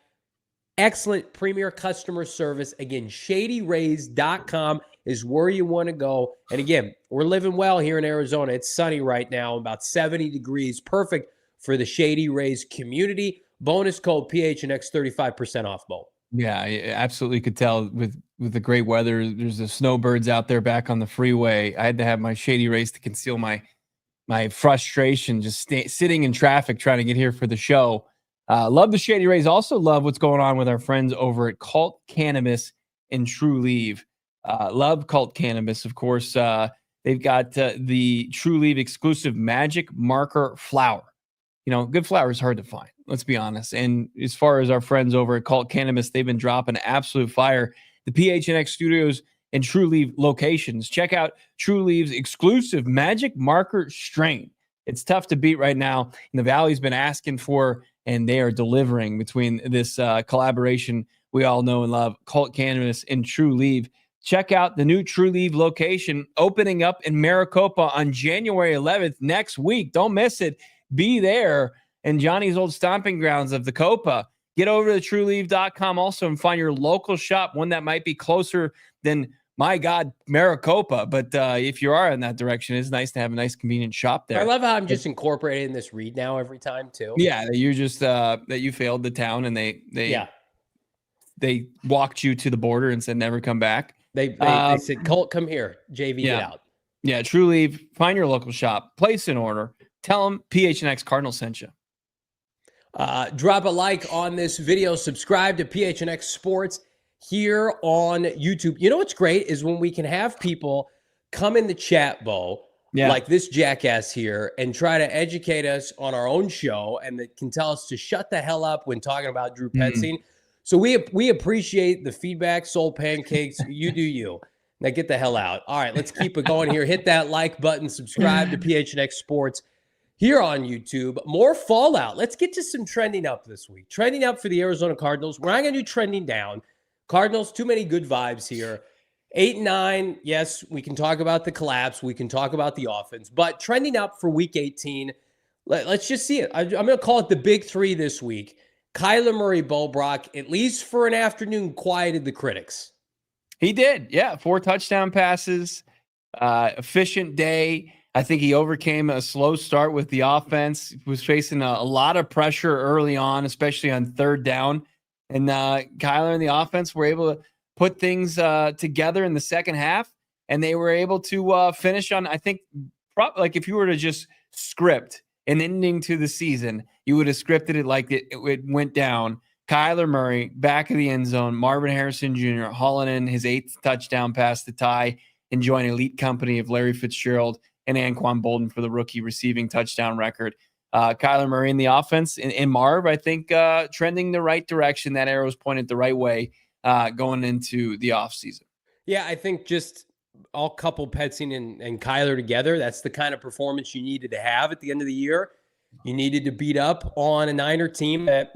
Excellent premier customer service. Again, shadyrays.com is where you want to go. And again, we're living well here in Arizona. It's sunny right now, about 70 degrees. Perfect for the Shady Rays community. Bonus code PHNX, 35% off, Bo. Yeah, I absolutely could tell with the great weather. There's the snowbirds out there back on the freeway. I had to have my Shady Rays to conceal my frustration just sitting in traffic trying to get here for the show. Love the Shady Rays. Also love what's going on with our friends over at Cult Cannabis and True Leave. Love Cult Cannabis, of course. They've got the True Leave exclusive magic marker flower. Good flower is hard to find. Let's be honest. And as far as our friends over at Cult Cannabis, they've been dropping absolute fire. The PHNX studios and True Leave locations. Check out True Leave's exclusive magic marker strain. It's tough to beat right now. And the Valley's been asking for, and they are delivering between this collaboration we all know and love, Cult Cannabis and True Leave. Check out the new True Leave location opening up in Maricopa on January 11th next week. Don't miss it. Be there in Johnny's old stomping grounds of the Copa. Get over to TrueLeave.com also and find your local shop, one that might be closer than, my God, Maricopa. But if you are in that direction, it's nice to have a nice, convenient shop there. I love how I'm just incorporating this read now every time, too. Yeah, that you just that you failed the town and they walked you to the border and said never come back. They said, Colt, come here. JV, get out. Yeah, True Leave. Find your local shop. Place an order. Tell them PHNX Cardinals sent you. Drop a like on this video. Subscribe to PHNX Sports here on YouTube. You know what's great is when we can have people come in the chat, Bo, like this jackass here, and try to educate us on our own show, and that can tell us to shut the hell up when talking about Drew Petzing. So we appreciate the feedback, Soul Pancakes. You do you. Now get the hell out. All right, let's keep it going here. Hit that like button, subscribe to PHNX Sports here on YouTube. More fallout. Let's get to some trending up this week. Trending up for the Arizona Cardinals. We're not going to do trending down. Cardinals, too many good vibes here. 8-9, yes, we can talk about the collapse. We can talk about the offense. But trending up for Week 18, let's just see it. I'm going to call it the big three this week. Kyler Murray, Brack, at least for an afternoon, quieted the critics. He did. Yeah, 4 touchdown passes, efficient day. I think he overcame a slow start with the offense. He was facing a lot of pressure early on, especially on third down. And Kyler and the offense were able to put things together in the second half, and they were able to finish on, I think, like if you were to just script an ending to the season, you would have scripted it like it went down. Kyler Murray, back of the end zone, Marvin Harrison Jr. hauling in his 8th touchdown pass to tie, enjoying elite company of Larry Fitzgerald and Anquan Bolden for the rookie receiving touchdown record. Kyler Murray in the offense, and Marv, I think, trending the right direction. That arrow's pointed the right way going into the offseason. Yeah, I think just all couple Petzing and Kyler together, that's the kind of performance you needed to have at the end of the year. You needed to beat up on a Niner team that,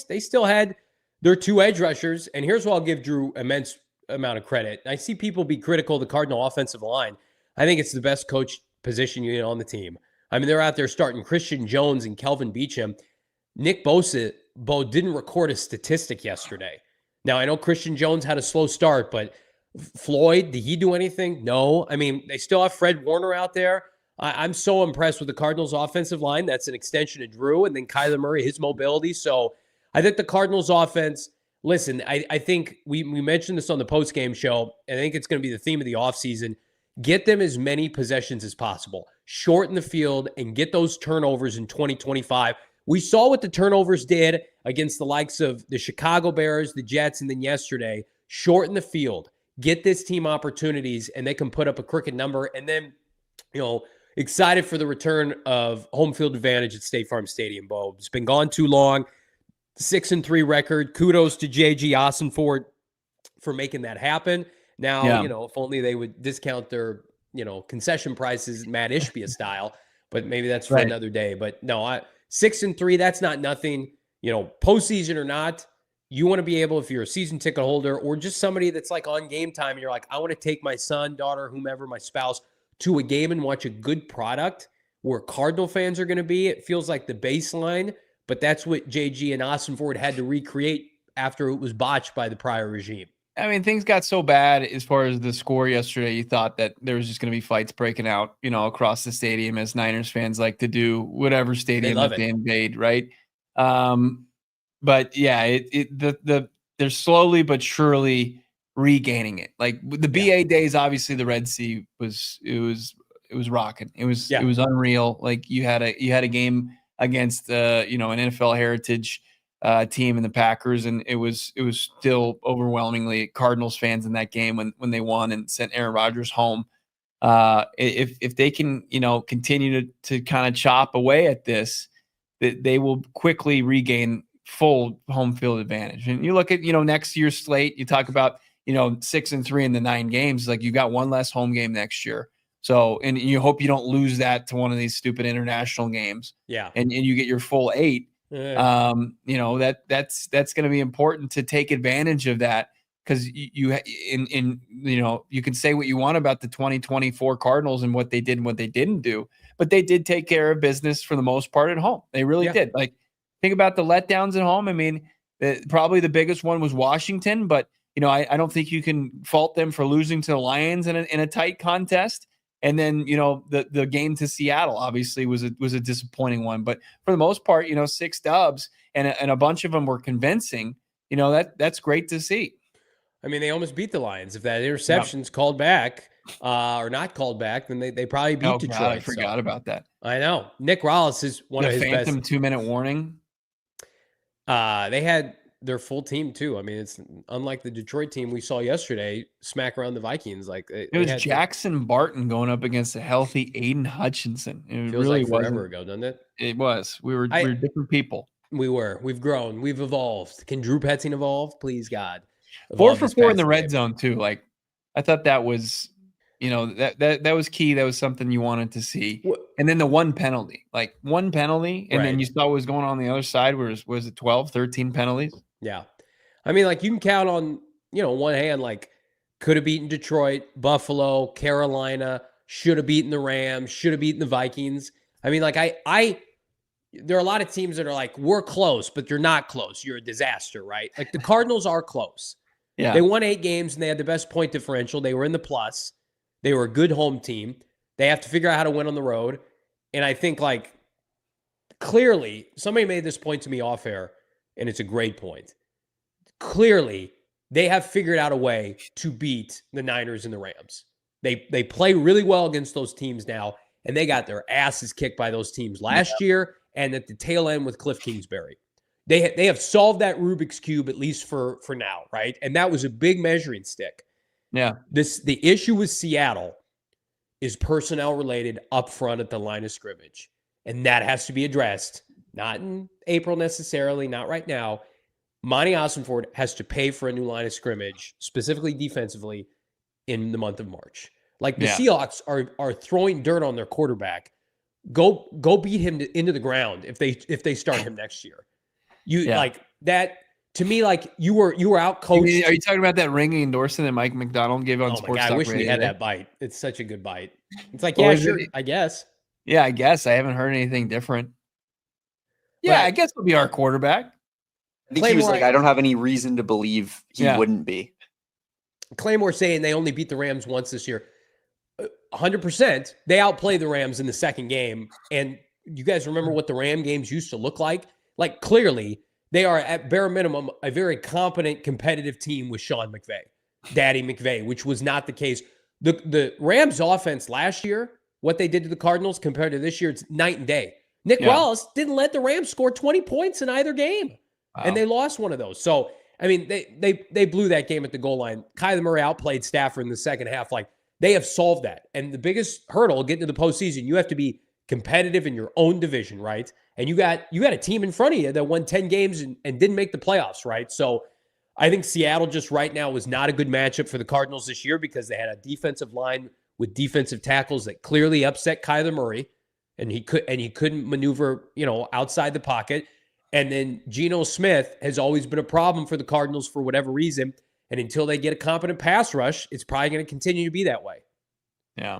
they still had their 2 edge rushers. And here's what I'll give Drew immense amount of credit. I see people be critical of the Cardinal offensive line. I think it's the best coach position unit on the team. I mean, they're out there starting Christian Jones and Kelvin Beachum. Nick Bo didn't record a statistic yesterday. Now, I know Christian Jones had a slow start, but Floyd, did he do anything? No. I mean, they still have Fred Warner out there. I'm so impressed with the Cardinals offensive line. That's an extension of Drew, and then Kyler Murray, his mobility. So I think the Cardinals offense, listen, I think we mentioned this on the postgame show, and I think it's going to be the theme of the offseason. Get them as many possessions as possible. Shorten the field and get those turnovers in 2025. We saw what the turnovers did against the likes of the Chicago Bears, the Jets, and then yesterday. Shorten the field. Get this team opportunities, and they can put up a crooked number. And then, excited for the return of home field advantage at State Farm Stadium, Bo. It's been gone too long. 6-3 record. Kudos to J.G. Ossenfort for making that happen. Now, if only they would discount their, concession prices, Matt Ishbia style, but maybe that's for another day. But no, 6-3, that's not nothing. Postseason or not, you want to be able, if you're a season ticket holder or just somebody that's like on game time and you're like, I want to take my son, daughter, whomever, my spouse to a game and watch a good product where Cardinal fans are going to be. It feels like the baseline, but that's what JG and Ossenfort had to recreate after it was botched by the prior regime. I mean, things got so bad as far as the score yesterday. You thought that there was just going to be fights breaking out, across the stadium, as Niners fans like to do, whatever stadium that they invade, right? But yeah, they're slowly but surely regaining it. Like the BA days, obviously the Red Sea was rocking. It was unreal. Like you had a game against an NFL heritage team in the Packers, and it was still overwhelmingly Cardinals fans in that game when they won and sent Aaron Rodgers home. If they can continue to kind of chop away at this, they will quickly regain full home field advantage. And you look at next year's slate, you talk about 6-3 in the 9 games, like you got one less home game next year. So, and you hope you don't lose that to one of these stupid international games. Yeah. And you get your full 8. Yeah. That's going to be important to take advantage of that, because you can say what you want about the 2024 Cardinals and what they did and what they didn't do, but they did take care of business for the most part at home. They really did. Like, think about the letdowns at home. I mean, probably the biggest one was Washington, but I don't think you can fault them for losing to the Lions in a tight contest. And then, the game to Seattle obviously was a disappointing one, but for the most part, 6 dubs and a bunch of them were convincing. That's great to see. I mean, they almost beat the Lions. If that interception's called back or not called back, then they probably beat Detroit. God, I forgot about that. I know. Nick Rollis is one of his phantom best. 2-minute warning. They had their full team too. I mean, it's unlike the Detroit team we saw yesterday smack around the Vikings. Like it was Jackson Barton going up against a healthy Aiden Hutchinson. It feels really like forever ago, doesn't it? It was. We were different people. We've grown. We've evolved. Can Drew Petzing evolve? Please, God. 4 Evolve for this 4 in the passing red game. zone too. Like I thought that was, that was key. That was something you wanted to see. And then the one penalty, and then Right. you saw what was going on the other side. Was it 12, 13 penalties? Yeah. I mean, like you can count on, one hand, like could have beaten Detroit, Buffalo, Carolina, should have beaten the Rams, should have beaten the Vikings. I mean, like there are a lot of teams that are like, we're close, but you're not close. You're a disaster, right? Like the Cardinals are close. Yeah. They won 8 games and they had the best point differential. They were in the plus. They were a good home team. They have to figure out how to win on the road. And I think like clearly somebody made this point to me off air, and it's a great point. Clearly, they have figured out a way to beat the Niners and the Rams. They play really well against those teams now, and they got their asses kicked by those teams last year and at the tail end with Cliff Kingsbury. They have solved that Rubik's Cube, at least for now, right? And that was a big measuring stick. Yeah. The issue with Seattle is personnel related up front at the line of scrimmage. And that has to be addressed, not in April necessarily, not right now. Monti Ossenfort has to pay for a new line of scrimmage, specifically defensively, in the month of March. Like the Seahawks are throwing dirt on their quarterback. Go beat him into the ground if they start him next year. Like that to me, like you were out coached. Are you talking about that ringing endorsement that Mike McDonald gave on Sports Talk I wish we Radio had today? that bite. It's such a good bite. It's like, Or yeah, is sure, it- I guess. Yeah, I guess I haven't heard anything different. Yeah, I guess he'll be our quarterback. I think he was like, I don't have any reason to believe he wouldn't be. Claymore saying they only beat the Rams once this year. 100%. They outplayed the Rams in the second game. And you guys remember what the Ram games used to look like? Like, clearly, they are, at bare minimum, a very competent, competitive team with Sean McVay, Daddy McVay, which was not the case. The Rams offense last year, what they did to the Cardinals compared to this year, it's night and day. Nick Wallace didn't let the Rams score 20 points in either game. Wow. And they lost one of those. So, I mean, they blew that game at the goal line. Kyler Murray outplayed Stafford in the second half. Like, they have solved that. And the biggest hurdle getting to the postseason, you have to be competitive in your own division, right? And you got a team in front of you that won 10 games and didn't make the playoffs, right? So I think Seattle just right now was not a good matchup for the Cardinals this year because they had a defensive line with defensive tackles that clearly upset Kyler Murray, and he couldn't maneuver, outside the pocket. And then Geno Smith has always been a problem for the Cardinals for whatever reason. And until they get a competent pass rush, it's probably going to continue to be that way. Yeah.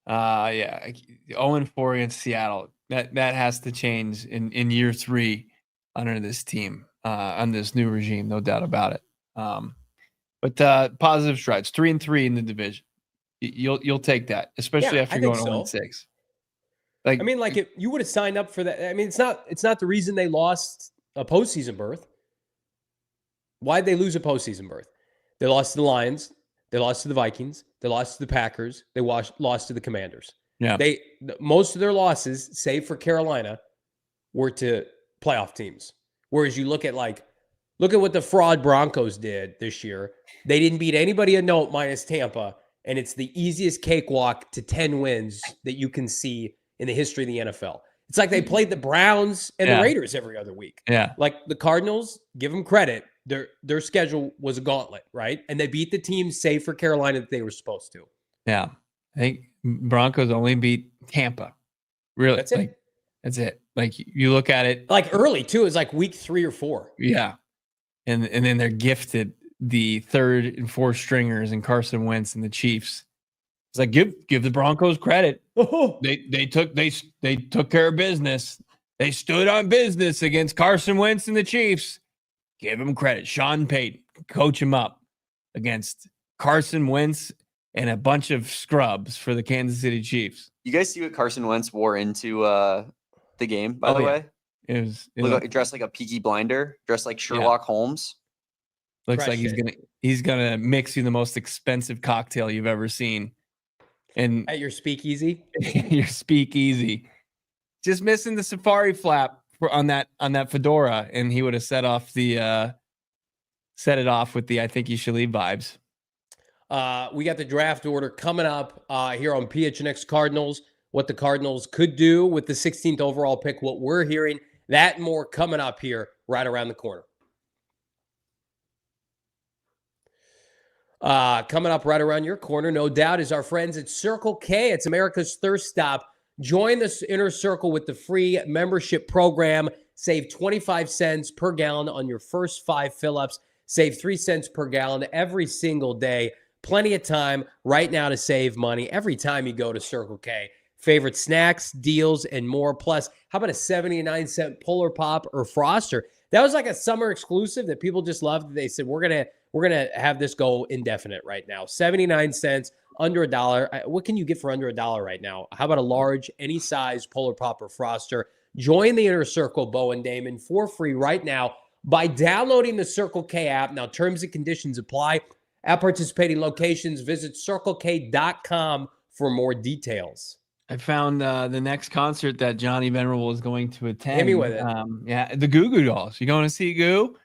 0-4 against Seattle. That has to change in year 3 under this team, on this new regime, no doubt about it. But positive strides, 3-3 in the division. You'll take that, especially after going 0-6. Like, I mean, like if you would have signed up for that. I mean, it's not the reason they lost a postseason berth. Why'd they lose a postseason berth? They lost to the Lions. They lost to the Vikings. They lost to the Packers. They lost to the Commanders. Yeah. Most of their losses, save for Carolina, were to playoff teams. Whereas you look at what the fraud Broncos did this year. They didn't beat anybody a note minus Tampa, and it's the easiest cakewalk to 10 wins that you can see in the history of the NFL. It's like they played the Browns and the Raiders every other week. Yeah. Like the Cardinals, give them credit. Their schedule was a gauntlet, right? And they beat the teams, save for Carolina, that they were supposed to. Yeah. I think Broncos only beat Tampa. Really? That's it. That's it. Like you look at it. Like early too. It's like week 3 or 4. Yeah. And then they're gifted the 3rd and 4th stringers and Carson Wentz and the Chiefs. It's like give the Broncos credit. They took care of business. They stood on business against Carson Wentz and the Chiefs. Give him credit. Sean Payton, coach him up against Carson Wentz and a bunch of scrubs for the Kansas City Chiefs. You guys see what Carson Wentz wore into the game, by the way? It was dressed like a Peaky Blinder, dressed like Sherlock Holmes. Looks like he's gonna mix you the most expensive cocktail you've ever seen. And at your speakeasy? Your speakeasy. Just missing the safari flap on that fedora, and he would have set it off with the I think you should leave vibes. We got the draft order coming up here on PHNX Cardinals. What the Cardinals could do with the 16th overall pick. What we're hearing That and more coming up here right around the corner. Coming up right around your corner, no doubt, is our friends at Circle K. It's America's thirst stop. Join the inner circle with the free membership program. Save 25 cents per gallon on your first 5 fill-ups. Save 3 cents per gallon every single day. Plenty of time right now to save money every time you go to Circle K. Favorite snacks, deals, and more. Plus, how about a 79-cent Polar Pop or Froster? That was like a summer exclusive that people just loved. They said, we're gonna have this go indefinite right now. 79 cents, under $1. What can you get for under $1 right now? How about a large, any size Polar Pop or Froster? Join the inner circle, Bo and Damon, for free right now by downloading the Circle K app. Now, terms and conditions apply. At participating locations, visit CircleK.com for more details. I found the next concert that Johnny Venerable is going to attend. Hit me with it. Yeah, the Goo Goo Dolls. You going to see Goo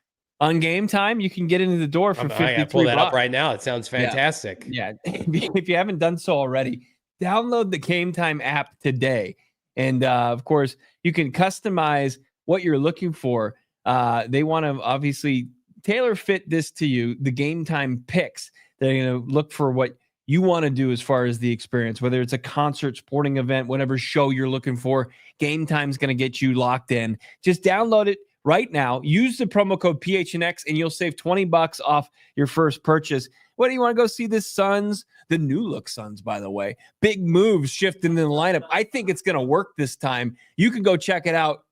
on Game Time? You can get into the door for $53. I gotta pull that up right now. It sounds fantastic. Yeah. If you haven't done so already, download the Game Time app today. And of course, you can customize what you're looking for. They want to obviously tailor fit this to you, the Game Time picks. They're going to look for what you want to do as far as the experience, whether it's a concert, sporting event, whatever show you're looking for. Game Time's going to get you locked in. Just download it right now. Use the promo code PHNX and you'll save $20 off your first purchase. What do you want to go see the Suns? The new look Suns, by the way. Big moves shifting in the lineup. I think it's going to work this time. You can go check it out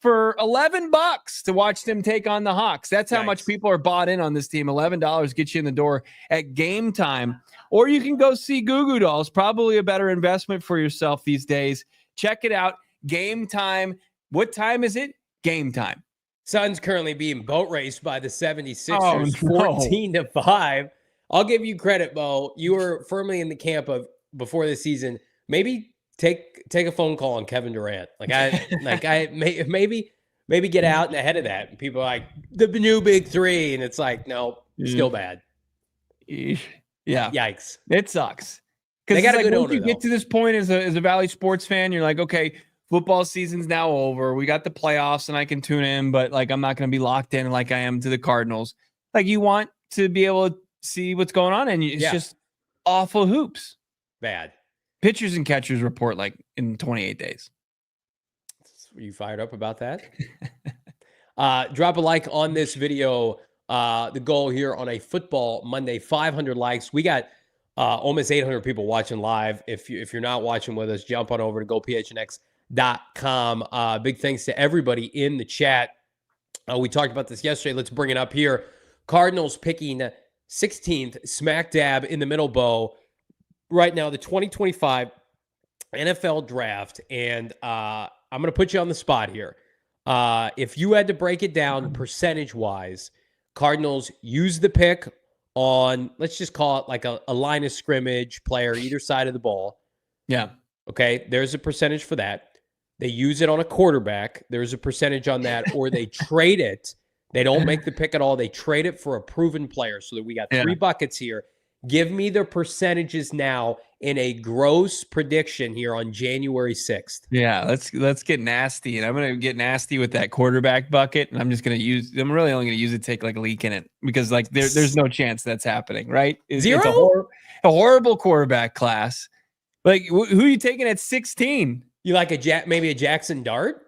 for $11 to watch them take on the Hawks. That's how much people are bought in on this team. $11 gets you in the door at Game Time. Or you can go see Goo Goo Dolls. Probably a better investment for yourself these days. Check it out. Game Time. What time is it? Game Time. Suns currently being boat raced by the 76ers, Oh, no. 14-5. I'll give you credit, Bo. You were firmly in the camp of before the season. Maybe take a phone call on Kevin Durant. Maybe get out and ahead of that. And people are like, the new big three. And it's like, no, still bad. Yeah. Yikes. It sucks. They got a good once owner, you get to this point as a Valley sports fan, you're like, okay, football season's now over. We got the playoffs and I can tune in, but like, I'm not going to be locked in like I am to the Cardinals. Like, you want to be able to see what's going on, and it's just awful hoops. Bad. Pitchers and catchers report like in 28 days. Are you fired up about that? Drop a like on this video. The goal here on a Football Monday, 500 likes. We got almost 800 people watching live. If you're not watching with us, jump on over to gophnx.com. Big thanks to everybody in the chat. We talked about this yesterday. Let's bring it up here. Cardinals picking 16th, smack dab in the middle, Bo. Right now, the 2025 NFL draft. And I'm going to put you on the spot here. If you had to break it down percentage-wise, Cardinals use the pick on, let's just call it like a line of scrimmage player either side of the ball. Yeah. Okay, there's a percentage for that. They use it on a quarterback. There's a percentage on that. Or they trade it. They don't make the pick at all. They trade it for a proven player. So that we got three buckets here. Give me the percentages now in a gross prediction here on January 6th. Yeah, let's get nasty. And I'm going to get nasty with that quarterback bucket. And I'm really only going to use it to take like a leak in it because like there's no chance that's happening, right? Zero? It's a horrible quarterback class. Like, who are you taking at 16? You like maybe a Jackson Dart?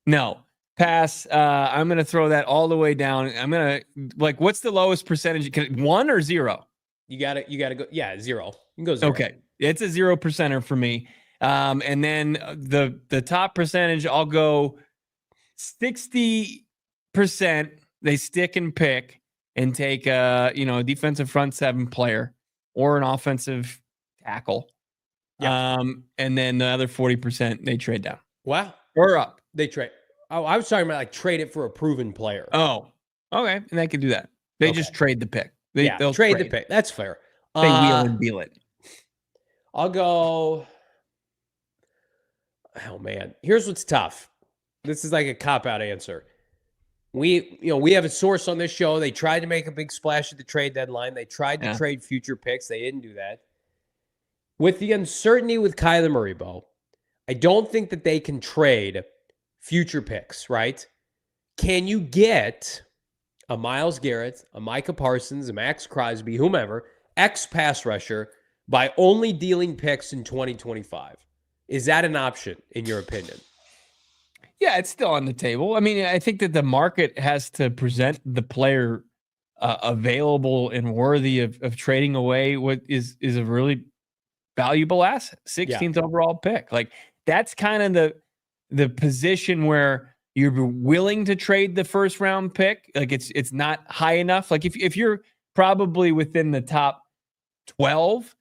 No. Pass. I'm going to throw that all the way down. I'm going to, like, what's the lowest percentage? 1 or 0? You got to go. Yeah, 0. You can go 0. Okay. It's a 0%er for me. And then the top percentage, I'll go 60%. They stick and pick and take a defensive front 7 player or an offensive tackle. Yeah. And then the other 40%, they trade down. Wow. Or up. They trade. Oh, I was talking about like trade it for a proven player. Oh, okay. And they can do that. They just trade the pick. They'll trade the pick. That's fair. They wheel and deal it. I'll go. Oh man, here's what's tough. This is like a cop-out answer. We have a source on this show. They tried to make a big splash at the trade deadline. They tried to trade future picks. They didn't do that. With the uncertainty with Kyler Murray, Bo, I don't think that they can trade future picks, right? Can you get a Myles Garrett, a Micah Parsons, a Max Crosby, whomever, X pass rusher by only dealing picks in 2025? Is that an option in your opinion? Yeah, it's still on the table. I mean, I think that the market has to present the player available and worthy of trading away what is a really valuable asset, 16th overall pick. Like that's kind of the position where you're willing to trade the first round pick. Like it's not high enough. Like if you're probably within the top 12,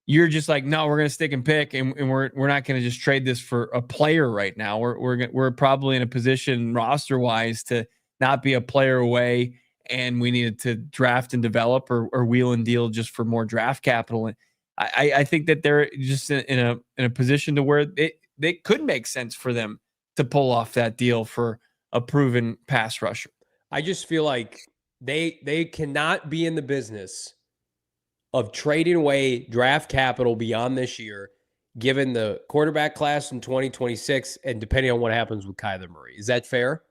you're just like, no, we're going to stick and pick, and we're not going to just trade this for a player right now. We're probably in a position roster wise to not be a player away, and we needed to draft and develop or wheel and deal just for more draft capital. And I think that they're just in a position to where they could make sense for them to pull off that deal for a proven pass rusher. I just feel like they cannot be in the business of trading away draft capital beyond this year, given the quarterback class in 2026 and depending on what happens with Kyler Murray. Is that fair?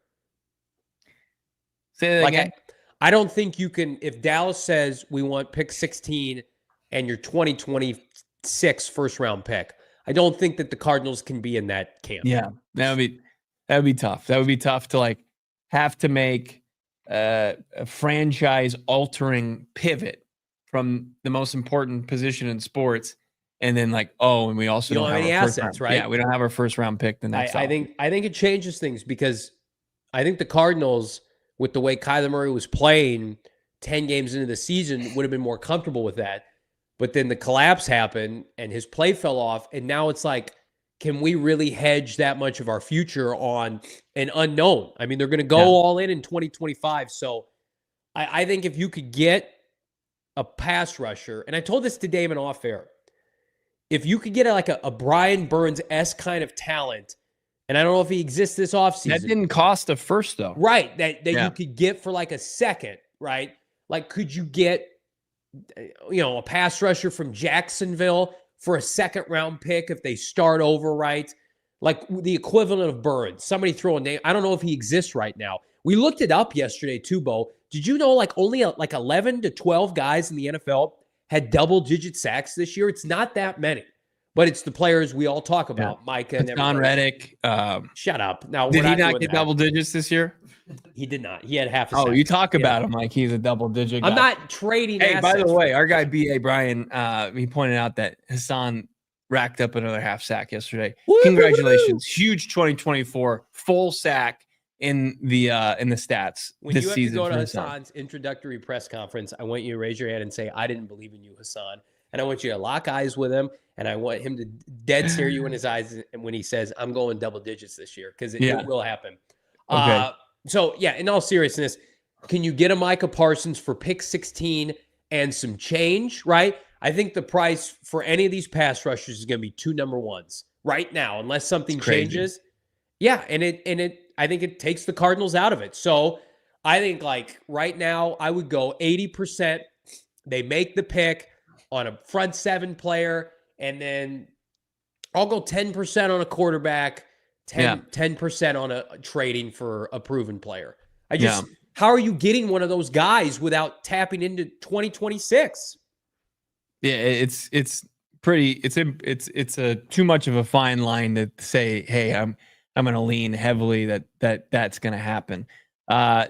Say that again. I don't think you can, if Dallas says we want pick 16 and your 2026 first round pick, I don't think that the Cardinals can be in that camp. Yeah, that would be tough. That would be tough to like have to make a franchise altering pivot from the most important position in sports, and then like, and we also don't have any our first assets, round. right? Yeah, we don't have our first round pick the next. I think it changes things because I think the Cardinals, with the way Kyler Murray was playing 10 games into the season, would have been more comfortable with that. But then the collapse happened and his play fell off, and now it's like, can we really hedge that much of our future on an unknown? I mean, they're going to go all in 2025. So I think if you could get a pass rusher, and I told this to Damon off air, if you could get a Brian Burns-esque kind of talent, and I don't know if he exists this offseason. That didn't cost a first, though. Right, that you could get for like a second, right? Like, could you get, a pass rusher from Jacksonville for a second round pick if they start over, right? Like the equivalent of Burns. Somebody throw a name. I don't know if he exists right now. We looked it up yesterday too, Bo. Did you know only 11 to 12 guys in the NFL had double-digit sacks this year? It's not that many, but it's the players we all talk about, Micah and Don Reddick. Shut up. Now, did he not get double digits this year? He did not. He had half a sack. You talk about him like he's a double-digit guy. I'm not trading Hey, by assets. the way, our guy B.A. Brian, he pointed out that Hassan racked up another half sack yesterday. Woo-hoo! Congratulations. Huge 2024 full sack in the stats When this you have season. to go to for Hassan. Hassan's introductory press conference, I want you to raise your hand and say, I didn't believe in you, Hassan. And I want you to lock eyes with him, and I want him to dead stare you in his eyes when he says, I'm going double digits this year, because it will happen. Okay. So, in all seriousness, can you get a Micah Parsons for pick 16 and some change, right? I think the price for any of these pass rushers is going to be 2 number ones right now, unless something changes. Yeah, and I think it takes the Cardinals out of it. So I think right now I would go 80%. They make the pick on a front seven player, and then I'll go 10% on a quarterback, 10% on a trading for a proven player. How are you getting one of those guys without tapping into 2026? Yeah, it's a too much of a fine line to say, hey, I'm going to lean heavily that's going to happen.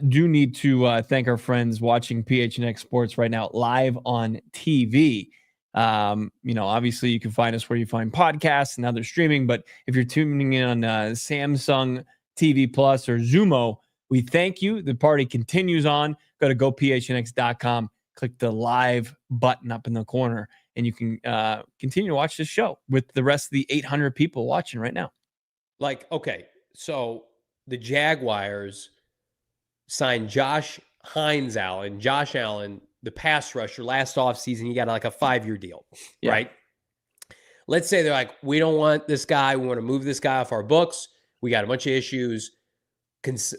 Do need to thank our friends watching PHNX Sports right now live on TV. Obviously you can find us where you find podcasts and other streaming, but if you're tuning in on Samsung TV Plus or Xumo, we thank you. The party continues on. Go to gophnx.com, click the live button up in the corner, and you can continue to watch this show with the rest of the 800 people watching right now. Okay, so the Jaguars signed Josh Allen, the pass rusher, last offseason. He got a 5-year deal, right? Let's say they're like, we don't want this guy. We want to move this guy off our books. We got a bunch of issues.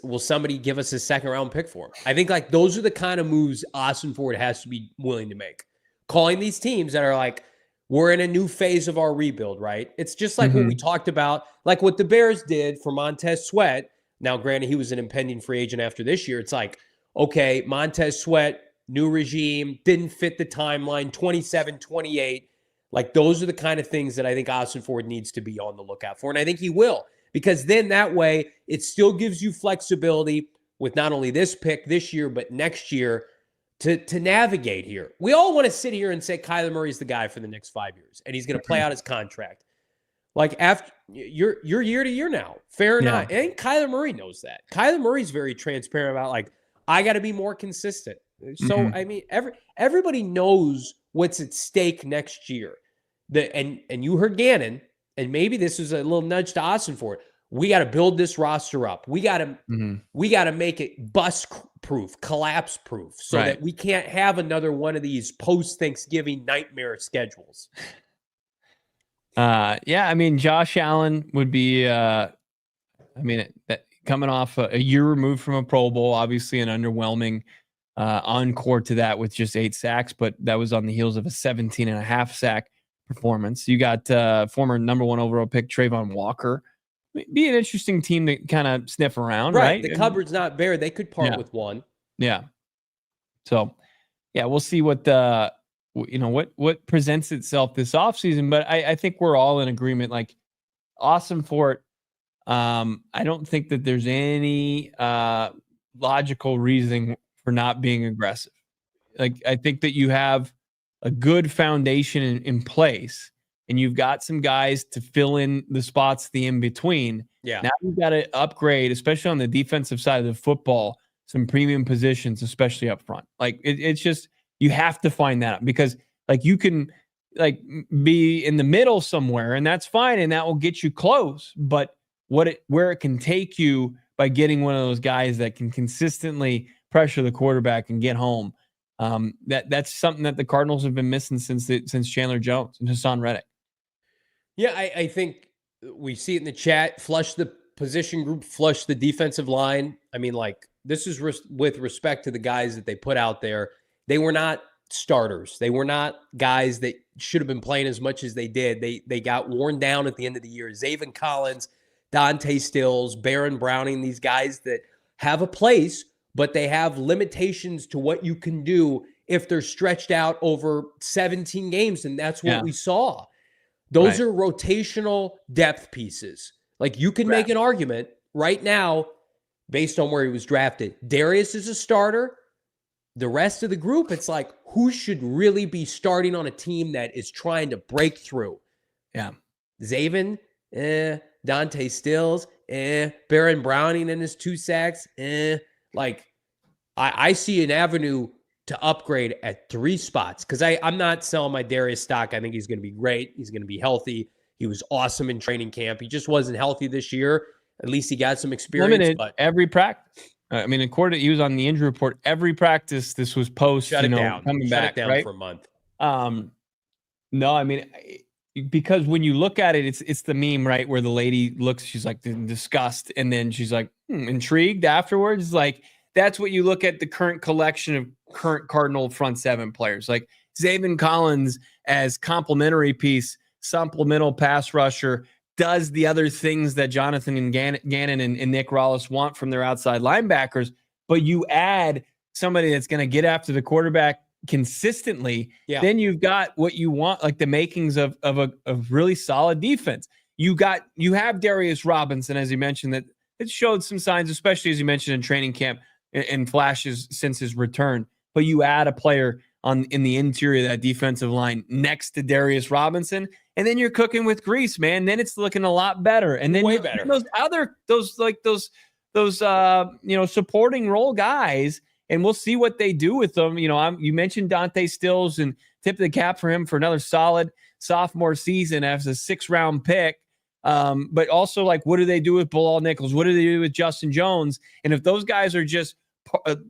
Will somebody give us a second-round pick for him? I think those are the kind of moves Ossenfort has to be willing to make. Calling these teams that are like, we're in a new phase of our rebuild, right? It's just like what we talked about, like what the Bears did for Montez Sweat. Now, granted, he was an impending free agent after this year. It's like, okay, Montez Sweat, new regime, didn't fit the timeline, 27, 28. Like, those are the kind of things that I think Ossenfort needs to be on the lookout for. And I think he will, because then that way it still gives you flexibility with not only this pick this year, but next year to navigate here. We all want to sit here and say Kyler Murray's the guy for the next 5 years, and he's going to play out his contract. Like, after you're year to year now, fair enough. I think Kyler Murray knows that. Kyler Murray's very transparent about, like, I got to be more consistent. So, I mean, everybody knows what's at stake next year. And you heard Gannon, and maybe this is a little nudge to Ossenfort. We got to build this roster up. We got to make it bust proof, collapse proof, so that we can't have another one of these post-Thanksgiving nightmare schedules. I mean, Josh Allen would be, coming off a year removed from a Pro Bowl, obviously an underwhelming encore to that with just 8 sacks, but that was on the heels of a 17.5 sack performance. You got former number 1 overall pick Trayvon Walker. Be an interesting team to kind of sniff around, right? The cupboard's not bare. They could part with one. Yeah. So, we'll see what what presents itself this offseason. But I think we're all in agreement. Like, Ossenfort, I don't think that there's any logical reasoning for not being aggressive. Like, I think that you have a good foundation in place, and you've got some guys to fill in the spots, the in-between. Yeah. Now you've got to upgrade, especially on the defensive side of the football, some premium positions, especially up front. Like, it's just, you have to find that, because like, you can like be in the middle somewhere, and that's fine, and that will get you close. But where it can take you by getting one of those guys that can consistently pressure the quarterback and get home, that's something that the Cardinals have been missing since Chandler Jones and Hassan Reddick. Yeah, I think we see it in the chat. Flush the position group, flush the defensive line. I mean, like, this is with respect to the guys that they put out there. They were not starters. They were not guys that should have been playing as much as they did. They got worn down at the end of the year. Zaven Collins, Dante Stills, Baron Browning, these guys that have a place, but they have limitations to what you can do if they're stretched out over 17 games, and that's what we saw. Those are rotational depth pieces. Like, you can make an argument right now based on where he was drafted. Darius is a starter. The rest of the group, it's like, who should really be starting on a team that is trying to break through? Yeah. Zaven, Dante Stills, Baron Browning and his 2 sacks, Like, I see an avenue to upgrade at 3 spots, because I'm not selling my Darius stock. I think he's going to be great. He's going to be healthy. He was awesome in training camp. He just wasn't healthy this year. At least he got some experience. Limited but every practice. I mean, according, he was on the injury report every practice. This was post, coming back right? for a month. No, I mean, because when you look at it, it's the meme, right, where the lady looks, she's like in disgust, and then she's like intrigued afterwards. Like, that's what you look at the current collection of current Cardinal front 7 players, like Zaven Collins as complementary piece, supplemental pass rusher, does the other things that Jonathan Gannon and Nick Rollis want from their outside linebackers, but you add somebody that's going to get after the quarterback consistently, then you've got what you want, like the makings of a really solid defense. You have Darius Robinson, as you mentioned, that it showed some signs, especially as you mentioned in training camp and flashes since his return. But you add a player in the interior of that defensive line next to Darius Robinson, and then you're cooking with grease, man. Then it's looking a lot better. And then way better. Those supporting role guys, and we'll see what they do with them. You mentioned Dante Stills, and tip of the cap for him for another solid sophomore season as a 6th-round pick. But also, like, what do they do with Bilal Nichols? What do they do with Justin Jones? And if those guys are just,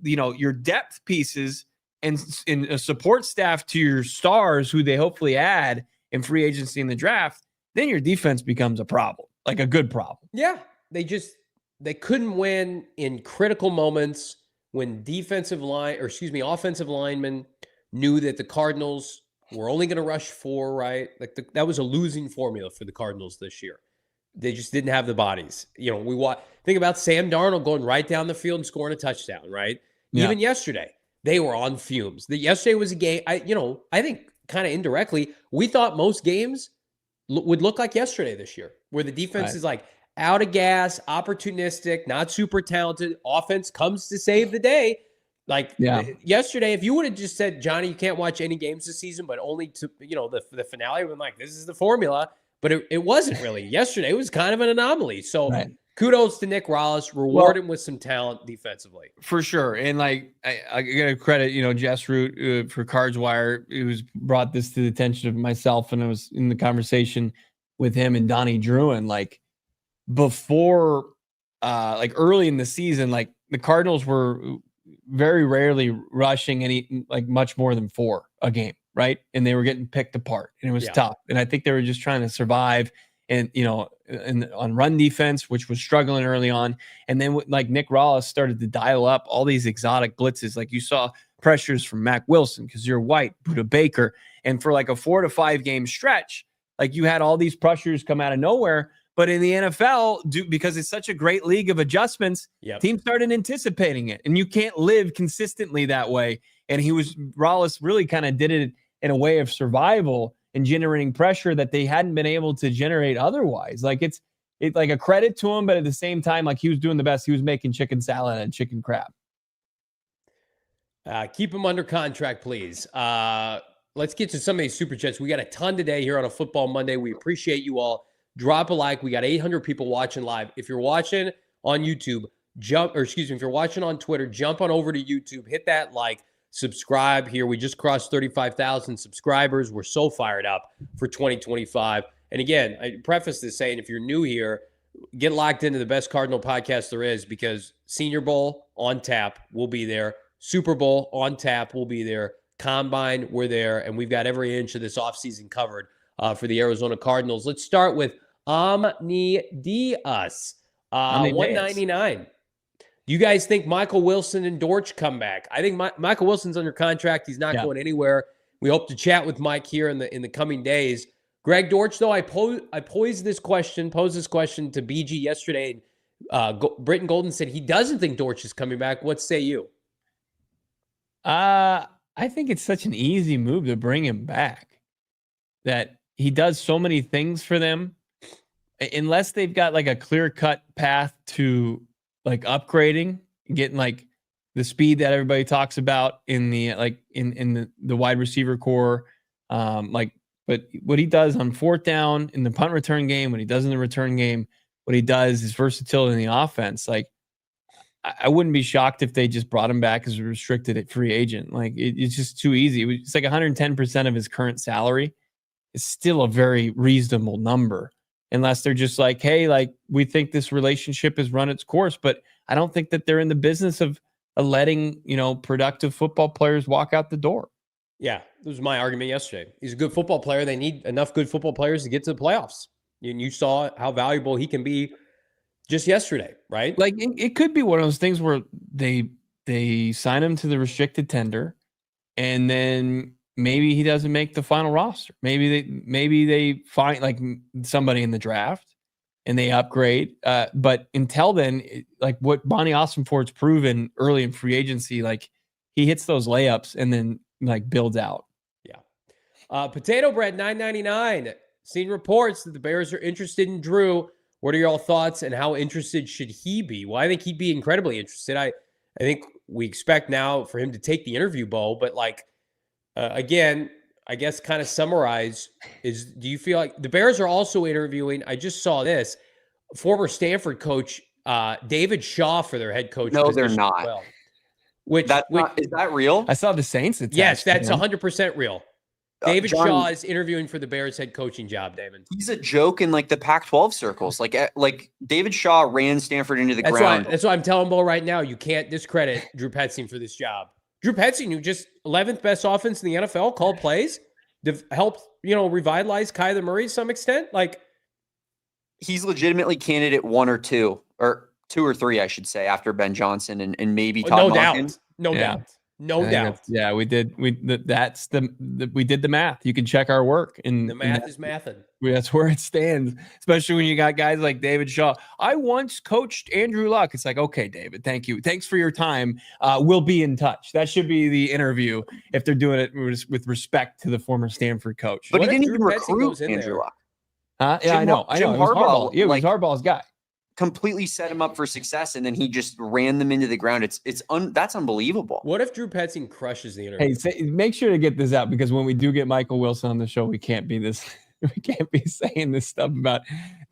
your depth pieces and a support staff to your stars who they hopefully add in free agency in the draft, then your defense becomes a problem, like a good problem. Yeah. They couldn't win in critical moments when offensive linemen knew that the Cardinals we're only going to rush 4, right? Like that was a losing formula for the Cardinals this year. They just didn't have the bodies. You know, think about Sam Darnold going right down the field and scoring a touchdown, right? Yeah. Even yesterday, they were on fumes. Yesterday was a game, I think kind of indirectly, we thought most games would look like yesterday this year, where the defense is like out of gas, opportunistic, not super talented. Offense comes to save the day. Like yesterday, if you would have just said, Johnny, you can't watch any games this season, but only to, the finale, when like, this is the formula. But it wasn't really. Yesterday was kind of an anomaly. So kudos to Nick Rallis. Reward him with some talent defensively. For sure. And like, I got to credit, Jess Root for Cards Wire, who's brought this to the attention of myself. And I was in the conversation with him and Donnie Druin, like before, like early in the season, like the Cardinals were very rarely rushing much more than 4 a game. Right. And they were getting picked apart and it was tough. And I think they were just trying to survive and, on run defense, which was struggling early on. And then like Nick Rallis started to dial up all these exotic blitzes. Like you saw pressures from Mac Wilson, Kazir White, Budda Baker. And for like a 4 to 5 game stretch, like you had all these pressures come out of nowhere. But in the NFL, because it's such a great league of adjustments, teams started anticipating it. And you can't live consistently that way. And Rallis really kind of did it in a way of survival and generating pressure that they hadn't been able to generate otherwise. Like it's like a credit to him, but at the same time, like he was doing the best. He was making chicken salad and chicken crab. Keep him under contract, please. Let's get to some of these super chats. We got a ton today here on a Football Monday. We appreciate you all. Drop a like. We got 800 people watching live. If you're watching on YouTube, if you're watching on Twitter, jump on over to YouTube, hit that like. Subscribe here. We just crossed 35,000 subscribers. We're so fired up for 2025. And again, I preface this saying, if you're new here, get locked into the best Cardinal podcast there is, because Senior Bowl on tap, we'll be there. Super Bowl on tap, we'll be there. Combine, we're there. And we've got every inch of this offseason covered for the Arizona Cardinals. Let's start with Omni Diaz, 199. You guys think Michael Wilson and Dortch come back? I think Michael Wilson's under contract. He's not going anywhere. We hope to chat with Mike here in the coming days. Greg Dortch, though, I posed this question to BG yesterday. Britton Golden said he doesn't think Dortch is coming back. What say you? I think it's such an easy move to bring him back, that he does so many things for them. Unless they've got like a clear-cut path to like upgrading, getting like the speed that everybody talks about in the in the wide receiver core, but what he does on 4th down in the punt return game, what he does in the return game, what he does is versatility in the offense. Like I wouldn't be shocked if they just brought him back as a restricted free agent. Like it's just too easy. It's like 110% of his current salary. It's still a very reasonable number. Unless they're just like, hey, like we think this relationship has run its course, but I don't think that they're in the business of letting, productive football players walk out the door. Yeah, that was my argument yesterday. He's a good football player. They need enough good football players to get to the playoffs. And you saw how valuable he can be just yesterday, right? Like it could be one of those things where they sign him to the restricted tender, and then maybe he doesn't make the final roster. Maybe they find like somebody in the draft and they upgrade. But until then, like what Monti Ossenfort's proven early in free agency, like he hits those layups and then like builds out. Yeah. Potato Bread 9.99. Seen reports that the Bears are interested in Drew. What are your thoughts, and how interested should he be? Well, I think he'd be incredibly interested. I think we expect now for him to take the interview, Bo, but like, again, I guess kind of summarize do you feel like the Bears are also interviewing, I just saw this, former Stanford coach David Shaw for their head coach? No, they're not. Well, is that real? I saw the Saints. Yes, that's 100% real. David Shaw is interviewing for the Bears head coaching job, Damon. He's a joke in like the Pac-12 circles. Like David Shaw ran Stanford into the ground. That's why I'm telling Bo right now, you can't discredit Drew Petzing for this job. Drew Petzing, who just 11th best offense in the NFL, called plays, helped, revitalize Kyler Murray to some extent. Like, he's legitimately candidate 1 or 2, or 2 or 3, I should say, after Ben Johnson and maybe Todd Monken. No doubt. No I think doubt. yeah, we did. We did the math. You can check our work, and The math is mathin'. that's where it stands. Especially when you got guys like David Shaw. I once coached Andrew Luck. It's like, okay, David, thank you, thanks for your time. We'll be in touch. That should be the interview if they're doing it with respect to the former Stanford coach. But What he if didn't even Drew Petzing recruit goes in Andrew there? Luck. Yeah, Jim I know. Jim It was Harbaugh, Yeah, it was like- Harbaugh's guy. Completely set him up for success, and then he just ran them into the ground. That's unbelievable. What if Drew Petzing crushes the interview? Hey, make sure to get this out, because when we do get Michael Wilson on the show, we can't be saying this stuff about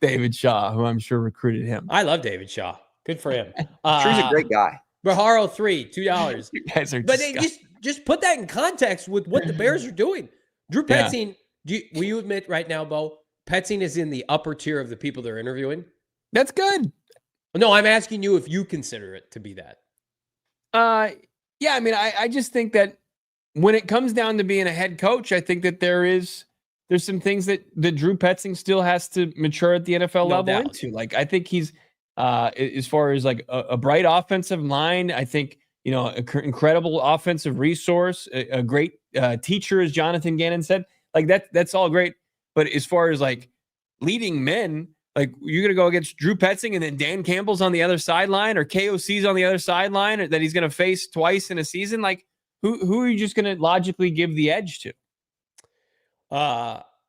David Shaw, who I'm sure recruited him. I love David Shaw. Good for him. Drew's a great guy. Baharo 3, $2. You guys are But they disgusting. just put that in context with what the Bears are doing. Drew Yeah. Petzing, will you admit right now, Bo, Petzing is in the upper tier of the people they're interviewing? That's good. No, I'm asking you if you consider it to be that. Yeah, I mean, I just think that when it comes down to being a head coach, I think that there's some things that Drew Petzing still has to mature at the NFL No level doubt. into. Like, I think he's as far as like a bright offensive line, I think, incredible offensive resource, a great teacher, as Jonathan Gannon said. Like that's all great. But as far as like leading men, like you're going to go against Drew Petzing and then Dan Campbell's on the other sideline, or KOC's on the other sideline, or that he's going to face twice in a season. Like who are you just going to logically give the edge to?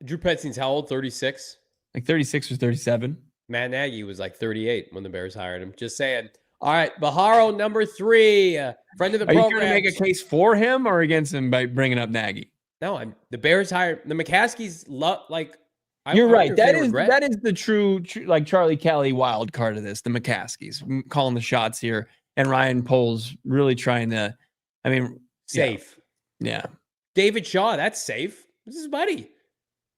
Drew Petzing's how old? 36? Like 36 or 37. Matt Nagy was like 38 when the Bears hired him. Just saying. All right, Baharo number 3, friend of the Are you program. going to make a case for him or against him by bringing up Nagy? No, the Bears hired the McCaskies. You're right. That That is the true like Charlie Kelly wild card of this. The McCaskies calling the shots here, and Ryan Poles really trying to. I mean, safe. Yeah. David Shaw, that's safe. This is buddy.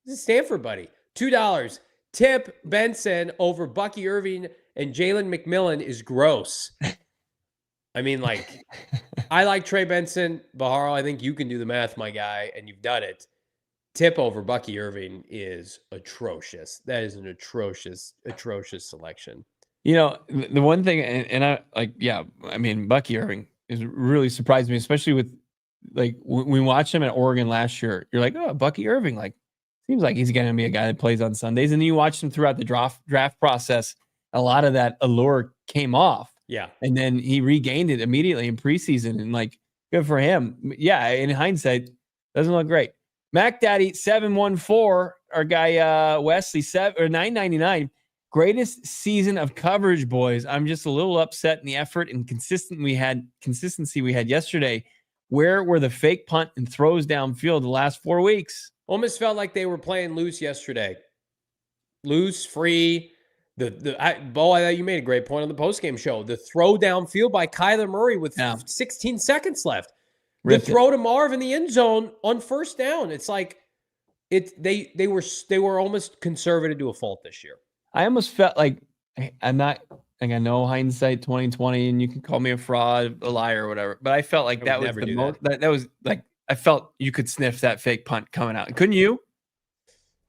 This is Stanford buddy. $2. Tip Benson over Bucky Irving and Jalen McMillan is gross. I mean, like, I like Trey Benson. Baharo, I think you can do the math, my guy, and you've done it. Tip over Bucky Irving is atrocious. That is an atrocious selection. The one thing, and I like, yeah, I mean, Bucky Irving is really surprised me, especially with like when we watched him at Oregon last year. You're like, oh, Bucky Irving, like, seems like he's going to be a guy that plays on Sundays. And then you watch him throughout the draft process. A lot of that allure came off. Yeah. And then he regained it immediately in preseason, and like, good for him. Yeah. In hindsight, doesn't look great. Mac Daddy 714, our guy Wesley 999. Greatest season of coverage, boys. I'm just a little upset in the effort and consistency we had yesterday. Where were the fake punt and throws downfield the last 4 weeks? Almost felt like they were playing loose yesterday. Loose, free. Bo, I thought you made a great point on the postgame show. The throw downfield by Kyler Murray with 16 seconds left. The throw to Marv in the end zone on first down. It's like they were almost conservative to a fault this year. I almost felt like I'm not like, I know hindsight 2020, and you can call me a fraud, a liar, or whatever. But I felt like that was the most. That was like, I felt you could sniff that fake punt coming out. Couldn't you?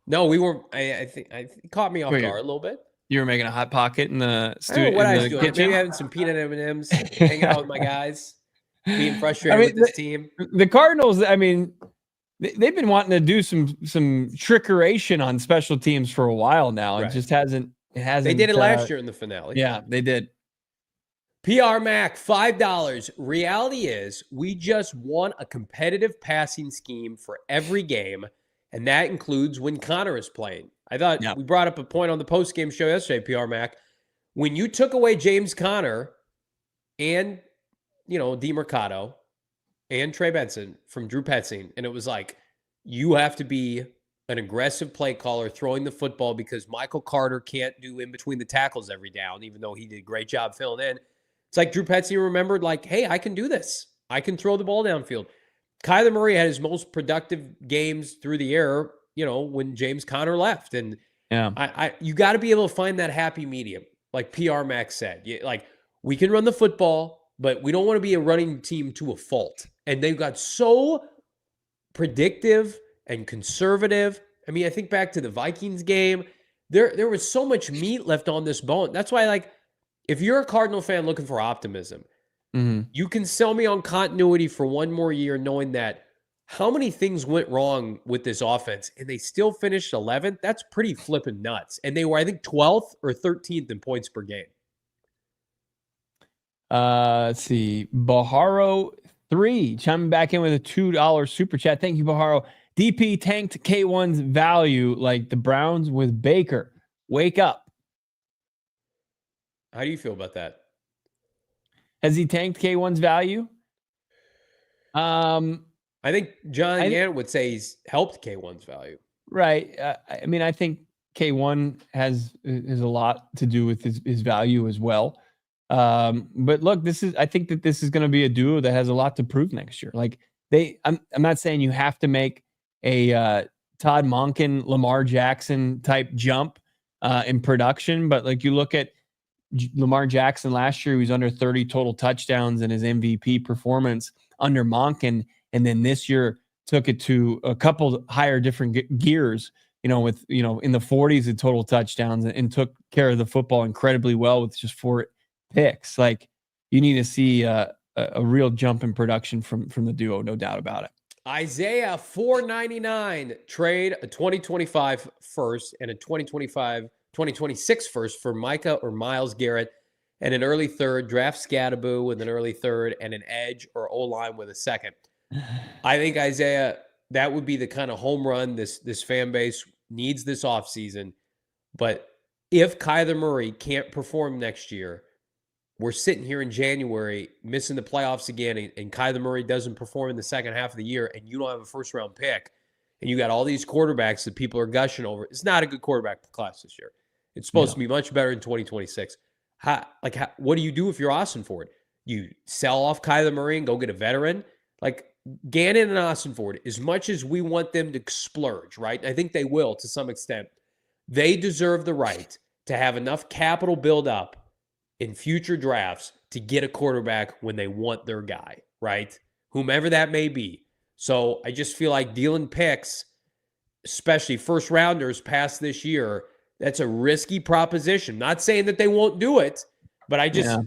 No, we were. I think it caught me off guard a little bit. You were making a hot pocket in the studio. What I was doing? Maybe having some peanut M&Ms, hanging out with my guys. Being frustrated with this team. The Cardinals, I mean, they've been wanting to do some trickeration on special teams for a while now. It just hasn't. They did it last year in the finale. Yeah, they did. PR Mac, $5. Reality is we just want a competitive passing scheme for every game, and that includes when Connor is playing. I thought we brought up a point on the postgame show yesterday, PR Mac. When you took away James Conner and DeMercado and Trey Benson from Drew Petzing, and it was like, you have to be an aggressive play caller throwing the football because Michael Carter can't do in between the tackles every down, even though he did a great job filling in. It's like Drew Petzing remembered, like, hey, I can do this. I can throw the ball downfield. Kyler Murray had his most productive games through the air, when James Conner left. And you got to be able to find that happy medium, like PR Max said. Like, we can run the football, but we don't want to be a running team to a fault. And they've got so predictive and conservative. I mean, I think back to the Vikings game. There was so much meat left on this bone. That's why, like, if you're a Cardinal fan looking for optimism, Mhm. You can sell me on continuity for one more year, knowing that how many things went wrong with this offense and they still finished 11th. That's pretty flippin' nuts. And they were, I think, 12th or 13th in points per game. Let's see. Baharo 3 chiming back in with a $2 super chat. Thank you, Baharo. DP tanked K1's value like the Browns with Baker. Wake up. How do you feel about that? Has he tanked K1's value? I think Jonathan Gannon would say he's helped K1's value. Right. I mean, I think K1 has a lot to do with his value as well. But look, I think that this is going to be a duo that has a lot to prove next year. Like I'm not saying you have to make a Todd Monken, Lamar Jackson type jump in production, but like you look at Lamar Jackson last year, he was under 30 total touchdowns in his MVP performance under Monken, and then this year took it to a couple higher different gears, with, in the 40s in total touchdowns and took care of the football incredibly well with just 4 picks. Like you need to see a real jump in production from the duo, no doubt about it. Isaiah $4.99 trade a 2025 first and a 2026 first for Micah or Myles Garrett and an early third, draft Scadaboo with an early third and an edge or O-line with a second. I think, Isaiah, that would be the kind of home run this fan base needs this offseason. But if Kyler Murray can't perform next year, we're sitting here in January missing the playoffs again, and Kyler Murray doesn't perform in the second half of the year, and you don't have a first-round pick, and you got all these quarterbacks that people are gushing over. It's not a good quarterback class this year. It's supposed to be much better in 2026. What do you do if you're Ossenfort? You sell off Kyler Murray and go get a veteran? Like Gannon and Ossenfort, as much as we want them to splurge, right? I think they will to some extent. They deserve the right to have enough capital build up in future drafts to get a quarterback when they want their guy, right? Whomever that may be. So I just feel like dealing picks, especially first rounders past this year, that's a risky proposition. Not saying that they won't do it, but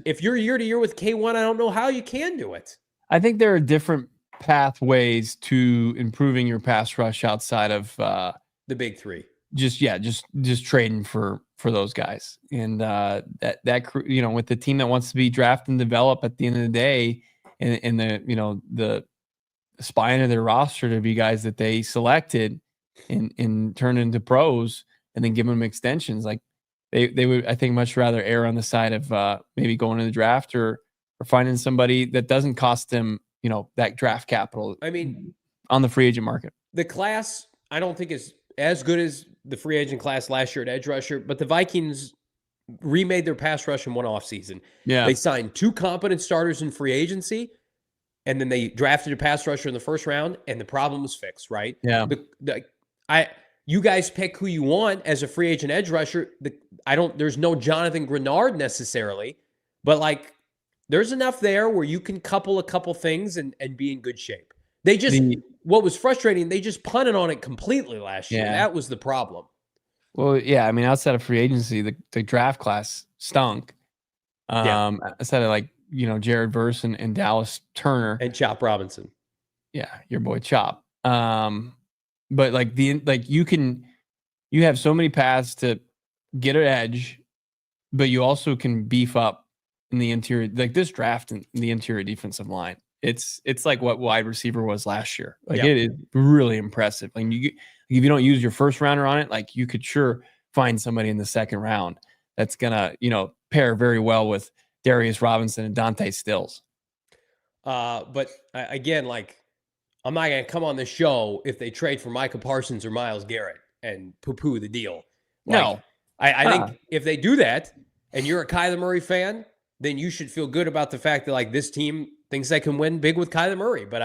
if you're year to year with K1, I don't know how you can do it. I think there are different pathways to improving your pass rush outside of the big three. Just trading for those guys, and that with the team that wants to be draft and develop at the end of the day, and the spine of their roster to be guys that they selected and turn into pros, and then give them extensions. Like they would, I think, much rather err on the side of maybe going to the draft or finding somebody that doesn't cost them that draft capital. I mean, on the free agent market, the class I don't think is as good as the free agent class last year at edge rusher, but the Vikings remade their pass rush in one offseason. Yeah. They signed 2 competent starters in free agency, and then they drafted a pass rusher in the first round, and the problem was fixed, right? Yeah. You guys pick who you want as a free agent edge rusher. There's no Jonathan Grenard necessarily, but there's enough there where you can couple a couple things and be in good shape. What was frustrating, they just punted on it completely last year. Yeah. That was the problem. Well, yeah, I mean, outside of free agency, the draft class stunk. Outside of Jared Verse and Dallas Turner and Chop Robinson. Yeah, your boy Chop. But you have so many paths to get an edge, but you also can beef up in the interior, like this draft in the interior defensive line. It's like what wide receiver was last year. It is really impressive. Like if you don't use your first rounder on it, you could sure find somebody in the second round that's gonna, pair very well with Darius Robinson and Dante Stills. But again, I'm not gonna come on the show if they trade for Micah Parsons or Myles Garrett and poo-poo the deal. No. I think if they do that and you're a Kyler Murray fan, then you should feel good about the fact that this team thinks they can win big with Kyler Murray. But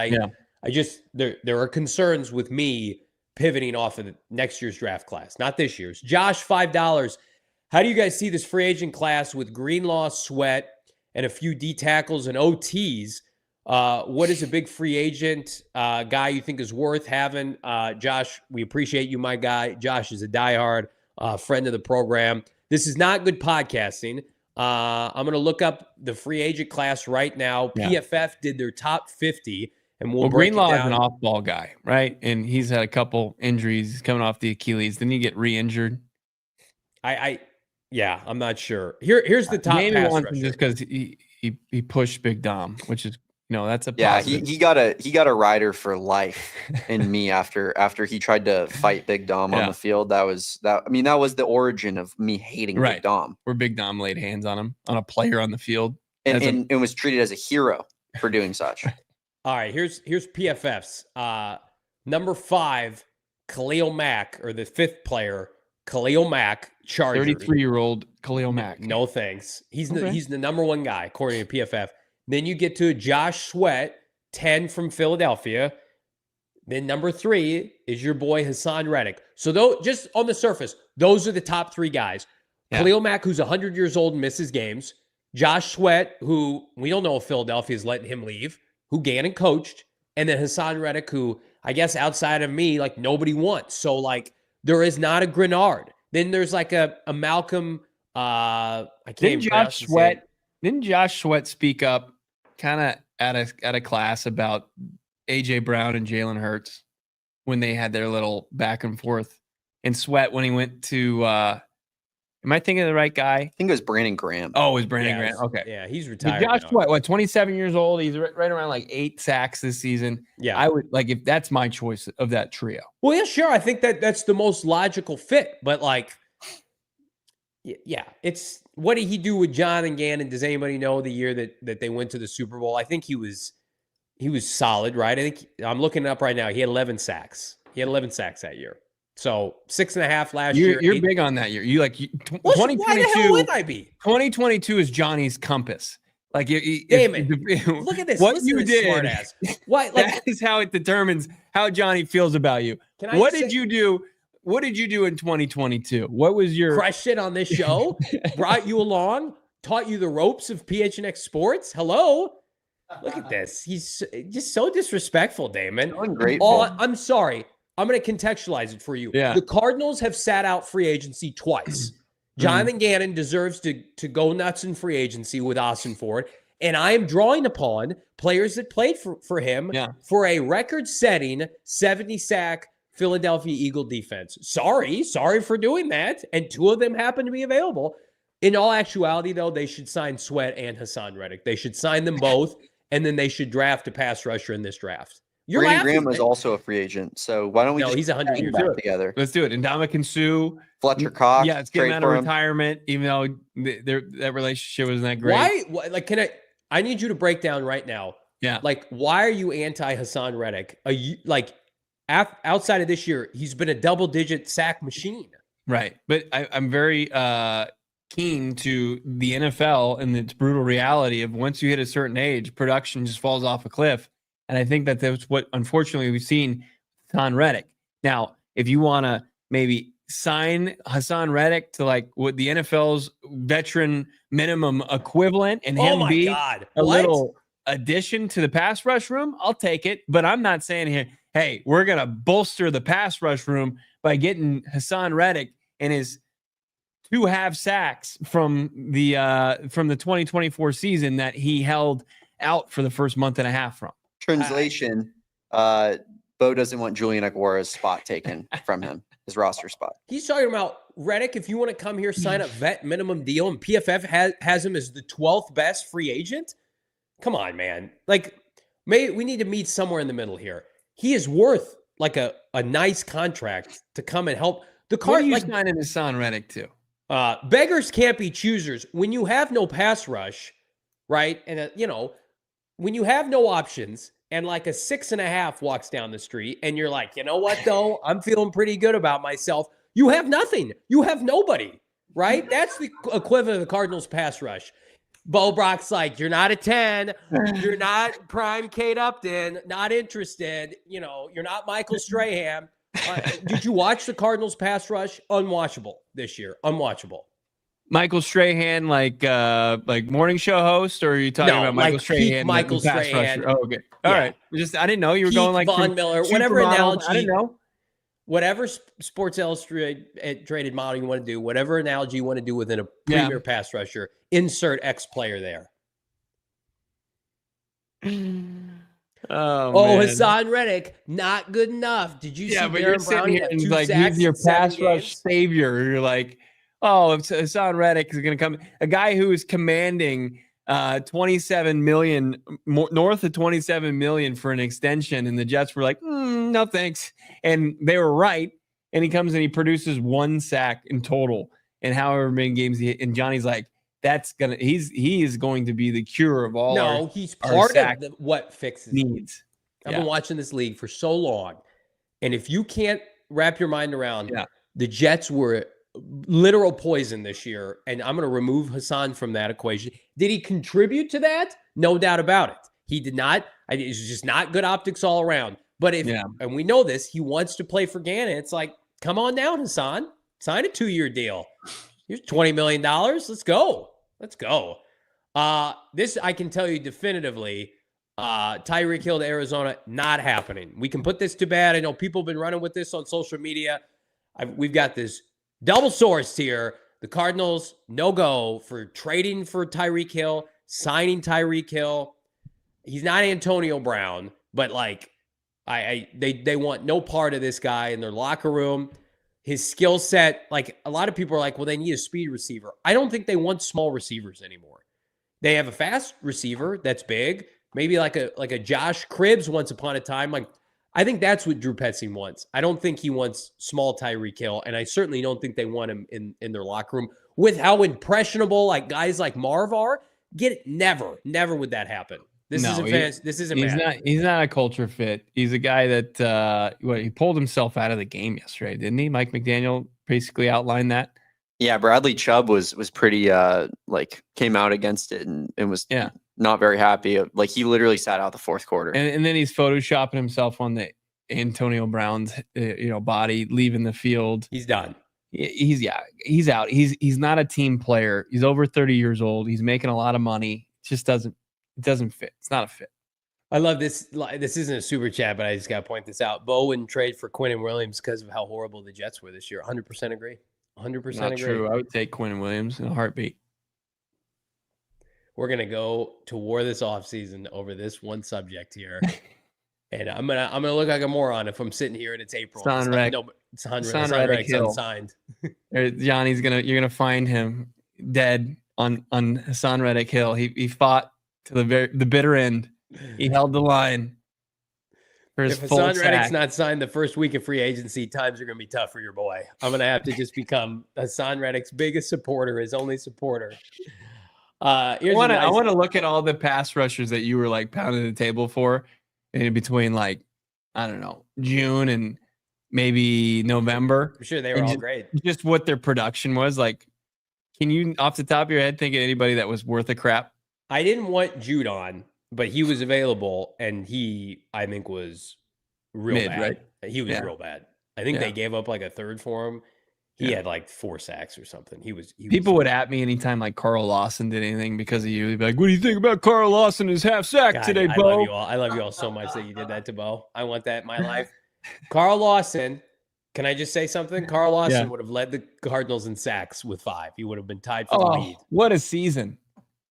there are concerns with me pivoting off of next year's draft class, not this year's. Josh, $5. How do you guys see this free agent class with Greenlaw, Sweat, and a few D tackles and OTs? What is a big free agent guy you think is worth having? Josh, we appreciate you, my guy. Josh is a diehard friend of the program. This is not good podcasting. I'm going to look up the free agent class right now. Yeah. PFF did their top 50, and we'll break it Greenlaw is down. an off-ball guy, right? And he's had a couple injuries. He's coming off the Achilles. Didn't he get re-injured? Yeah, I'm not sure. Here's the top Jamie pass wants him rusher. just because he pushed Big Dom, which is that's a Yeah, positive. he got a rider for life in me after he tried to fight Big Dom on the field. That was the origin of me hating Big Dom. Where Big Dom laid hands on him, on a player on the field, and was treated as a hero for doing such. All right, here's PFF's number 5, Khalil Mack, or the 5th player, Khalil Mack, Chargers. 33-year-old Khalil Mack. No thanks. He's the number 1 guy according to PFF. Then you get to Josh Sweat, 10 from Philadelphia. Then number 3 is your boy Hassan Reddick. So just on the surface, those are the top 3 guys. Yeah. Khalil Mack, who's 100 years old and misses games. Josh Sweat, who we don't know if Philadelphia is letting him leave, who Gannon coached. And then Hassan Reddick, who I guess outside of me, like nobody wants. So like there is not a Grenard. Then there's like a Malcolm. I can't. Didn't Josh Sweat speak up kind of at a class about AJ Brown and Jalen Hurts when they had their little back and forth? And Sweat, when he went to am I thinking of the right guy? I think it was Brandon Graham. Oh, it was Brandon Graham. Okay. Yeah, he's retired. Josh Sweat, 27 years old? He's right around like 8 sacks this season. Yeah. I would if that's my choice of that trio. Well, yeah, sure. I think that's the most logical fit. But like, yeah, it's what did he do with Jonathan Gannon? Does anybody know the year that they went to the Super Bowl? I think he was solid, right? I think I'm looking it up right now. He had 11 sacks. He had 11 sacks that year. So 6.5 last year. You're big on that year. 2022. Why the hell would I be? 2022 is Johnny's compass. Like, Damon, look at this. What Listen you to did, smart ass. What? Like, that is how it determines how Johnny feels about you. What did you do? What did you do in 2022? What was your crush it on this show? Brought you along? Taught you the ropes of PHNX sports? Hello? Look at this. He's just so disrespectful, Damon. I'm sorry. I'm going to contextualize it for you. Yeah. The Cardinals have sat out free agency twice. Jonathan Gannon deserves to go nuts in free agency with Ossenfort. And I am drawing upon players that played for him for a record-setting 70-sack Philadelphia Eagle defense. Sorry for doing that. And 2 of them happen to be available. In all actuality, though, they should sign Sweat and Hassan Reddick. They should sign them both, and then they should draft a pass rusher in this draft. Brandon Graham was also a free agent, so why don't we just he's 100 years back together? Let's do it. And Ndamukong Suh, Fletcher Cox. Yeah, it's getting out of retirement, even though that relationship wasn't that great. Why? Like, I need you to break down right now. Yeah. Like, why are you anti Hassan Reddick? Outside of this year, he's been a double-digit sack machine. Right. But I'm very keen to the NFL and its brutal reality of once you hit a certain age, production just falls off a cliff. And I think that's what, unfortunately, we've seen Hassan Reddick. Now, if you want to maybe sign Hassan Reddick to like what the NFL's veteran minimum equivalent and him be a little addition to the pass rush room, I'll take it. But I'm not saying here, hey, we're going to bolster the pass rush room by getting Hassan Reddick and his 2 half sacks from the 2024 season that he held out for the first month and a half from. Translation, Bo doesn't want Julian Aguara's spot taken from him, his roster spot. He's talking about Reddick, if you want to come here, sign a vet minimum deal, and PFF has him as the 12th best free agent. Come on, man. Like, maybe we need to meet somewhere in the middle here. He is worth like a nice contract to come and help the Cardinals. What are you signing Hassan Reddick to? Beggars can't be choosers. When you have no pass rush, right? And when you have no options and like a 6.5 walks down the street and you're like, you know what, though? I'm feeling pretty good about myself. You have nothing. You have nobody, right? That's the equivalent of the Cardinals pass rush. Bo Brock's like, you're not a 10. You're not prime Kate Upton. Not interested. You're not Michael Strahan. Did you watch the Cardinals pass rush? Unwatchable this year. Unwatchable. Michael Strahan, like morning show host, or are you talking about Michael Strahan? Michael Strahan. Oh, okay. All right. I didn't know you were going like Von Miller, whatever analogy. I didn't know. whatever Sports Illustrated model you want to do, whatever analogy you want to do within a premier pass rusher, insert X player there. Oh, man. Hassan Reddick, not good enough. Did you see but you're Darren sitting Brown here have and 2 like sacks he's your in 7 pass rush games? savior. You're like, oh, if Hassan Reddick is going to come, a guy who is commanding 27 million, north of 27 million for an extension, and the Jets were like, no thanks, and they were right. And he comes and he produces 1 sack in total in however many games and Johnny's like, he is going to be the cure of all. He's part of what fixes needs. I've been watching this league for so long, and if you can't wrap your mind around, the Jets were literal poison this year, and I'm going to remove Hassan from that equation. Did he contribute to that? No doubt about it. He did not. It's just not good optics all around. But and we know this, he wants to play for Gannon. It's like, come on down, Hassan. Sign a 2-year deal. Here's $20 million. Let's go. This I can tell you definitively. Tyreek Hill to Arizona, not happening. We can put this to bed. I know people have been running with this on social media. We've got this double sourced here. The Cardinals, no go for trading for Tyreek Hill, signing Tyreek Hill. He's not Antonio Brown, but like they want no part of this guy in their locker room. His skill set, like a lot of people are like, well, they need a speed receiver. I don't think they want small receivers anymore. They have a fast receiver that's big, maybe like a Josh Cribbs once upon a time. Like, I think that's what Drew Petzing wants. I don't think he wants small Tyreek Hill, and I certainly don't think they want him in their locker room with how impressionable like guys like Marv are. Never would that happen. This isn't bad. He's not a culture fit. He's a guy that he pulled himself out of the game yesterday, didn't he? Mike McDaniel basically outlined that. Yeah, Bradley Chubb was pretty came out against it and was not very happy. Like he literally sat out the 4th quarter. And then he's photoshopping himself on the Antonio Brown's body leaving the field. He's done. He's out. He's not a team player. He's over 30 years old. He's making a lot of money. It just doesn't fit. It's not a fit. I love this. This isn't a super chat, but I just got to point this out. Bo wouldn't trade for Quinnen Williams because of how horrible the Jets were this year. 100% agree. 100% Not agree. true. I would take Quinnen Williams in a heartbeat. We're gonna go to war this offseason over this one subject here, and I'm gonna look like a moron if I'm sitting here and it's April. Hassan Reddick's unsigned. Johnny's you're gonna find him dead on Hassan Reddick Hill. He fought to the bitter end. He held the line. If Hassan Reddick's not signed the first week of free agency, times are going to be tough for your boy. I'm going to have to just become Hassan Reddick's biggest supporter, his only supporter. I want to look at all the pass rushers that you were like pounding the table for in between, like, I don't know, June and maybe November. I'm sure they were all great. Just what their production was like. Can you, off the top of your head, think of anybody that was worth a crap? I didn't want Jude on, but he was available, and he, I think, was real bad. Right? He was real bad. I think they gave up like a third for him. He had like 4 sacks or something. People would at me anytime like Carl Lawson did anything because of you. They'd be like, "What do you think about Carl Lawson and his half sack today, Bo?" I love you all so much that you did that to Bo. I want that in my life. Carl Lawson. Can I just say something? Carl Lawson would have led the Cardinals in sacks with 5. He would have been tied for the lead. What a season!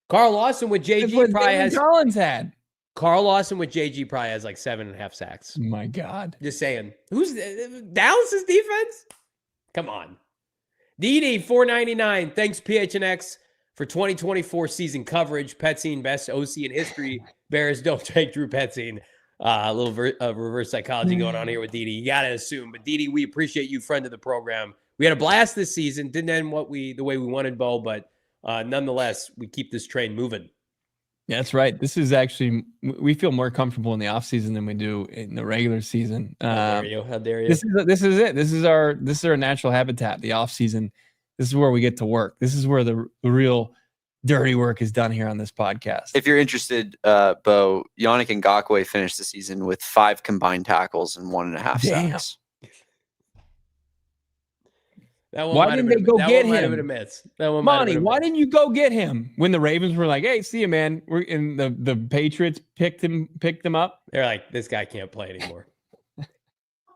Carl Lawson with JG probably has. Collins had. Carl Lawson with JG probably has like 7.5 sacks. Oh my God. Just saying. Who's Dallas's defense? Come on. DD $4.99. Thanks PHNX for 2024 season coverage. Petzing, best OC in history. Bears don't take Drew Petzing. A little reverse psychology going on here with DD. You got to assume. But DD, we appreciate you, friend of the program. We had a blast this season. Didn't end the way we wanted, Bo, but nonetheless, we keep this train moving. Yeah, that's right. This is actually, we feel more comfortable in the offseason than we do in the regular season. How dare you? This is it. This is our natural habitat, the offseason. This is where we get to work. This is where the real dirty work is done here on this podcast. If you're interested, Bo, Yannick Ngakoue finished the season with 5 combined tackles and 1.5 sacks. Why didn't they go get him? Monty, why didn't you go get him when the Ravens were like, "Hey, see you, man"? We're in the Patriots picked him up. They're like, this guy can't play anymore.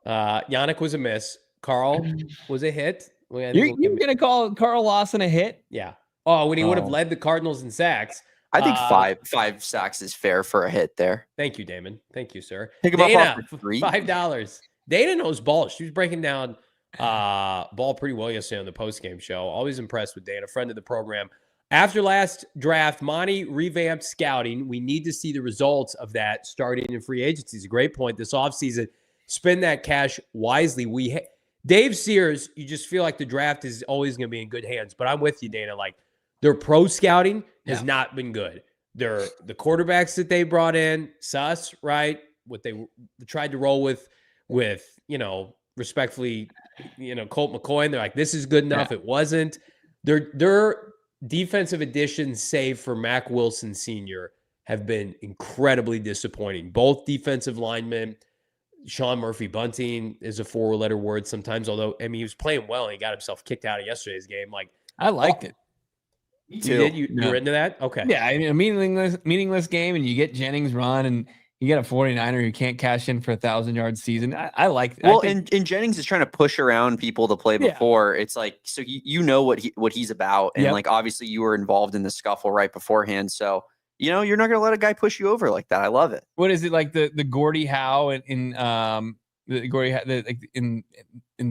Yannick was a miss. Carl was a hit. You're going to call Carl Lawson a hit? Yeah. Oh, when he would have led the Cardinals in sacks. I think five sacks is fair for a hit there. Thank you, Damon. Thank you, sir. Pick him up off for $5. Dana knows ball. She was breaking down ball pretty well yesterday on the postgame show. Always impressed with Dana, friend of the program. After last draft, Monti revamped scouting. We need to see the results of that starting in free agency. It's a great point. This offseason, spend that cash wisely. Dave Sears, you just feel like the draft is always going to be in good hands. But I'm with you, Dana. Like, their pro scouting has not been good. The quarterbacks that they brought in, sus, right? What they tried to roll with, respectfully, Colt McCoy. And they're like, this is good enough. It wasn't. Their defensive additions, save for Mack Wilson Sr., have been incredibly disappointing. Both defensive linemen. Sean Murphy-Bunting is a four-letter word sometimes, although, he was playing well and he got himself kicked out of yesterday's game. Like, I liked it. You did? You're into that? Okay. Yeah, a meaningless game, and you get Jennings run, and you get a 49er who can't cash in for a 1,000-yard season. I like that. Well, and Jennings is trying to push around people to play before. It's like, so you know what he's about. And like, obviously you were involved in the scuffle right beforehand. So, you're not going to let a guy push you over like that. I love it. What is it, like the Gordie Howe in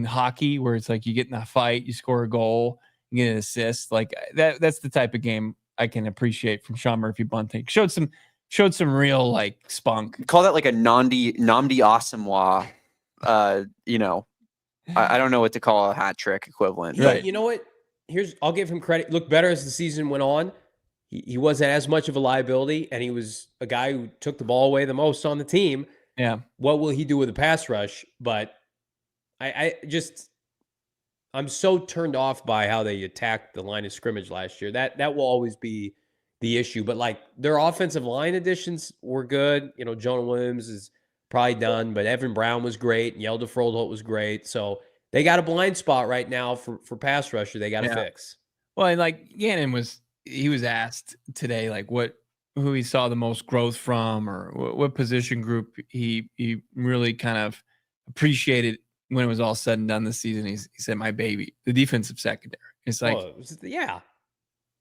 hockey, where it's like you get in a fight, you score a goal, you get an assist, like that's the type of game I can appreciate from Sean Murphy-Bunting. Showed some real like spunk. Call that like a Namdi Ossenfort. I don't know what to call a hat trick equivalent. Right. You know what? I'll give him credit. Looked better as the season went on. He wasn't as much of a liability, and he was a guy who took the ball away the most on the team. Yeah. What will he do with a pass rush? But I'm so turned off by how they attacked the line of scrimmage last year. That will always be the issue. But like, their offensive line additions were good. Jonah Williams is probably done, but Evan Brown was great, and Yelda Froldholt was great. So they got a blind spot right now for pass rusher they got to fix. Well, and like Gannon was asked today, like who he saw the most growth from, or what position group he really kind of appreciated when it was all said and done this season. He said, my baby, the defensive secondary. It's like,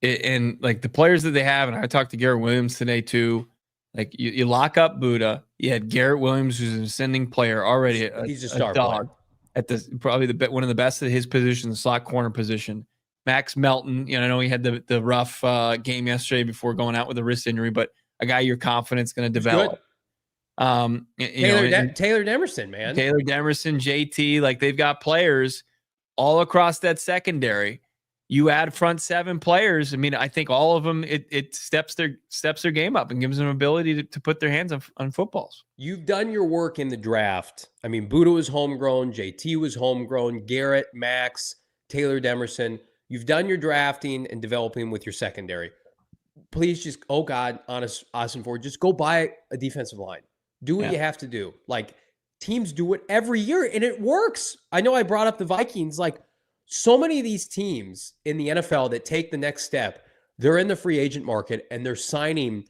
and like the players that they have, and I talked to Garrett Williams today too. Like you lock up Buddha. You had Garrett Williams, who's an ascending player already. He's a star dog player. At probably one of the best at his position, the slot corner position. Max Melton, I know he had the rough game yesterday before going out with a wrist injury, but a guy you're confident is going to develop. Taylor Demerson, man. Taylor Demerson, JT, like they've got players all across that secondary. You add front seven players. I think all of them, it steps their game up and gives them ability to put their hands on footballs. You've done your work in the draft. Buddha was homegrown. JT was homegrown. Garrett, Max, Taylor Demerson. You've done your drafting and developing with your secondary. Please just, Ossenfort, just go buy a defensive line. Do what you have to do. Like, teams do it every year, and it works. I know I brought up the Vikings. Like, so many of these teams in the NFL that take the next step, they're in the free agent market, and they're signing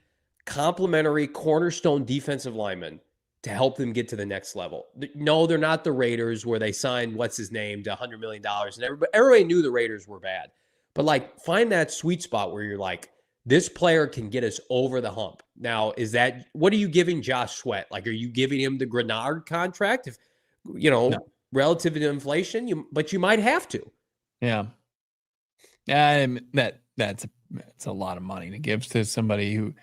complimentary cornerstone defensive linemen to help them get to the next level. No, they're not the Raiders where they signed, what's his name, to $100 million. And everybody knew the Raiders were bad. But, like, find that sweet spot where you're like, this player can get us over the hump. Now, what are you giving Josh Sweat? Like, are you giving him the Grenard contract? If, no. Relative to inflation, but you might have to. Yeah. That's a lot of money to give to somebody who,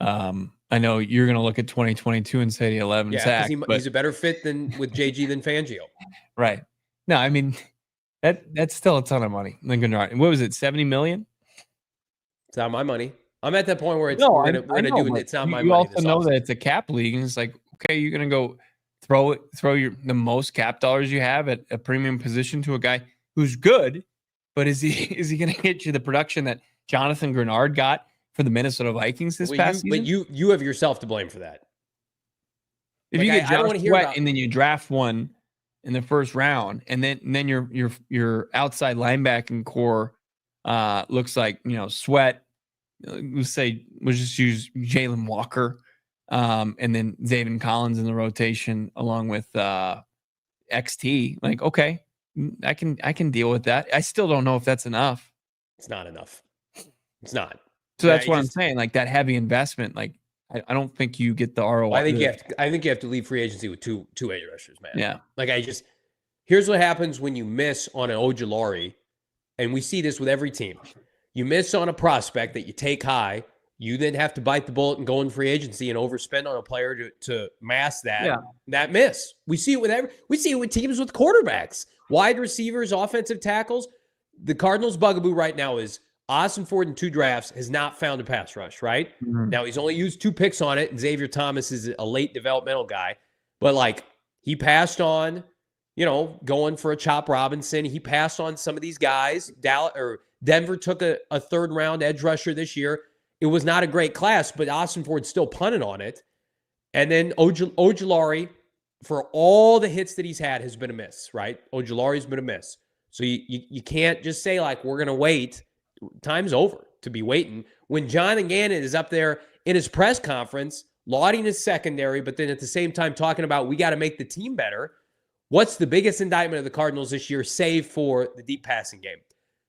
I know you're going to look at 2022 and say the 11 sacks. He's a better fit with JG than Fangio. Right. No, that's still a ton of money. What was it, 70 million? It's not my money. I'm at that point where it's it's not my money. You also know that it's a cap league, and it's like, okay, you're going to go throw the most cap dollars you have at a premium position to a guy who's good, but is he going to get you the production that Jonathan Grenard got for the Minnesota Vikings this past season? But you have yourself to blame for that. If you get Josh Sweat and then you draft one in the first round, and then your outside linebacking core looks like Sweat. We'll just use Jalen Walker, and then Zaven Collins in the rotation, along with XT. Like, okay, I can deal with that. I still don't know if that's enough. It's not enough. It's not. So that's what I'm saying. Like that heavy investment, like I don't think you get the ROI. I think you have to leave free agency with two edge rushers, man. Yeah. Like here's what happens when you miss on an Ojulari, and we see this with every team. You miss on a prospect that you take high, you then have to bite the bullet and go in free agency and overspend on a player to mask that miss. We see it with teams with quarterbacks, wide receivers, offensive tackles. The Cardinals' bugaboo right now is Ossenfort in 2 drafts has not found a pass rush, right? Mm-hmm. Now, he's only used 2 picks on it, and Xavier Thomas is a late developmental guy. But, like, he passed on, going for a Chop Robinson. He passed on some of these guys. Denver took a 3rd-round edge rusher this year. It was not a great class, but Ossenfort still punted on it. And then Ojulari, for all the hits that he's had, has been a miss, right? Ojulari's been a miss. So you can't just say, like, we're going to wait. Time's over to be waiting. When Jonathan Gannon is up there in his press conference, lauding his secondary, but then at the same time talking about we got to make the team better. What's the biggest indictment of the Cardinals this year, save for the deep passing game?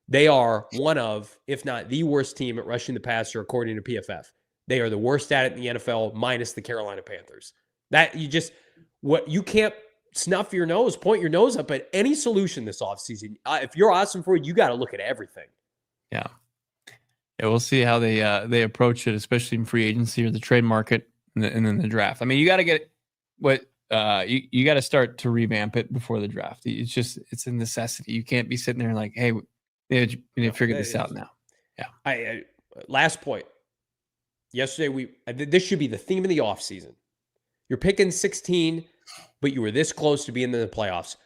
They are one of, if not the worst team at rushing the passer, according to PFF. They are the worst at it in the NFL, minus the Carolina Panthers. You can't snuff your nose, point your nose up at any solution this offseason. If you're Ossenfort, you got to look at everything. Yeah, we'll see how they approach it, especially in free agency or the trade market, and then the draft. I mean, you got to get you got to start to revamp it before the draft. It's a necessity. You can't be sitting there like, hey, we need to figure this out now. Yeah. Last point. Yesterday, this should be the theme of the offseason. You're picking 16, but you were this close to being in the playoffs.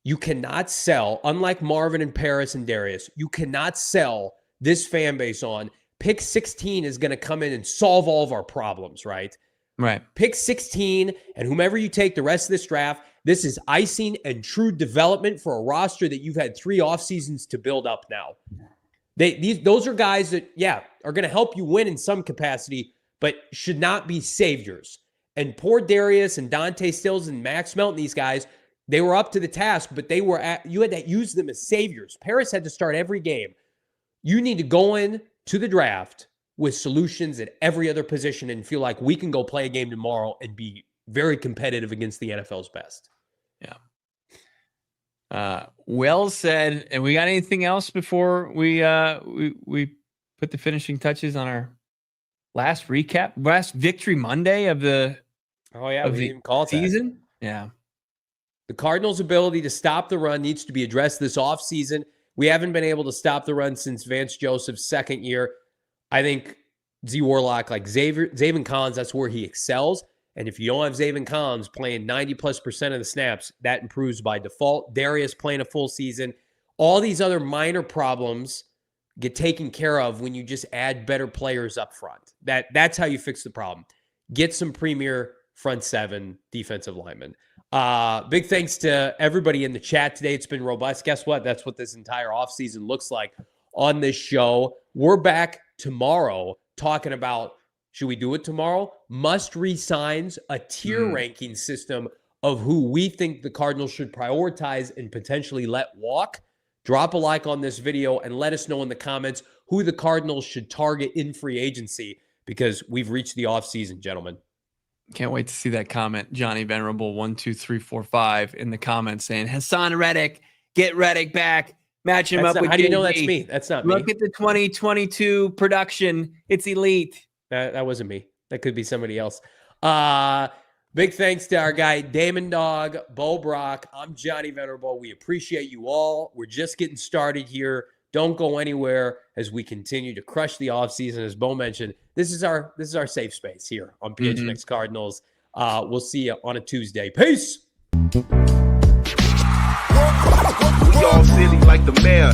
You cannot sell, unlike Marvin and Paris and Darius, you cannot sell this fan base on pick 16 is going to come in and solve all of our problems, right? Right. Pick 16, and whomever you take the rest of this draft, this is icing and true development for a roster that you've had 3 off seasons to build up now. Those are guys that, are going to help you win in some capacity, but should not be saviors. And poor Darius and Dante Stills and Max Melton, these guys, they were up to the task, but you had to use them as saviors. Paris had to start every game. You need to go in to the draft with solutions at every other position and feel like we can go play a game tomorrow and be very competitive against the NFL's best. Yeah. Well said. And we got anything else before we put the finishing touches on our last victory Monday of the we didn't even call it season? That. Yeah. The Cardinals' ability to stop the run needs to be addressed this offseason. We haven't been able to stop the run since Vance Joseph's 2nd year. I think Z Warlock, like Zaven Collins, that's where he excels. And if you don't have Zaven Collins playing 90+% of the snaps, that improves by default. Darius playing a full season. All these other minor problems get taken care of when you just add better players up front. That's how you fix the problem. Get some premier front 7 defensive linemen. Big thanks to everybody in the chat today. It's been robust. Guess what? That's what this entire offseason looks like on this show. We're back tomorrow talking about, should we do it tomorrow? Must resigns, a tier ranking system of who we think the Cardinals should prioritize and potentially let walk. Drop a like on this video and let us know in the comments who the Cardinals should target in free agency, because we've reached the offseason, gentlemen. Can't wait to see that comment. Johnny Venerable 12345 in the comments saying, Hassan Reddick, get Reddick back. Match him up with how do you know JG. that's me? That's not me. Look at the 2022 production. It's elite. That wasn't me. That could be somebody else. Big thanks to our guy, Damon Dawg, Bo Brack. I'm Johnny Venerable. We appreciate you all. We're just getting started here. Don't go anywhere as we continue to crush the offseason. As Bo mentioned, this is our safe space here on PHNX Cardinals. We'll see you on a Tuesday. Peace. We all silly like the mayor.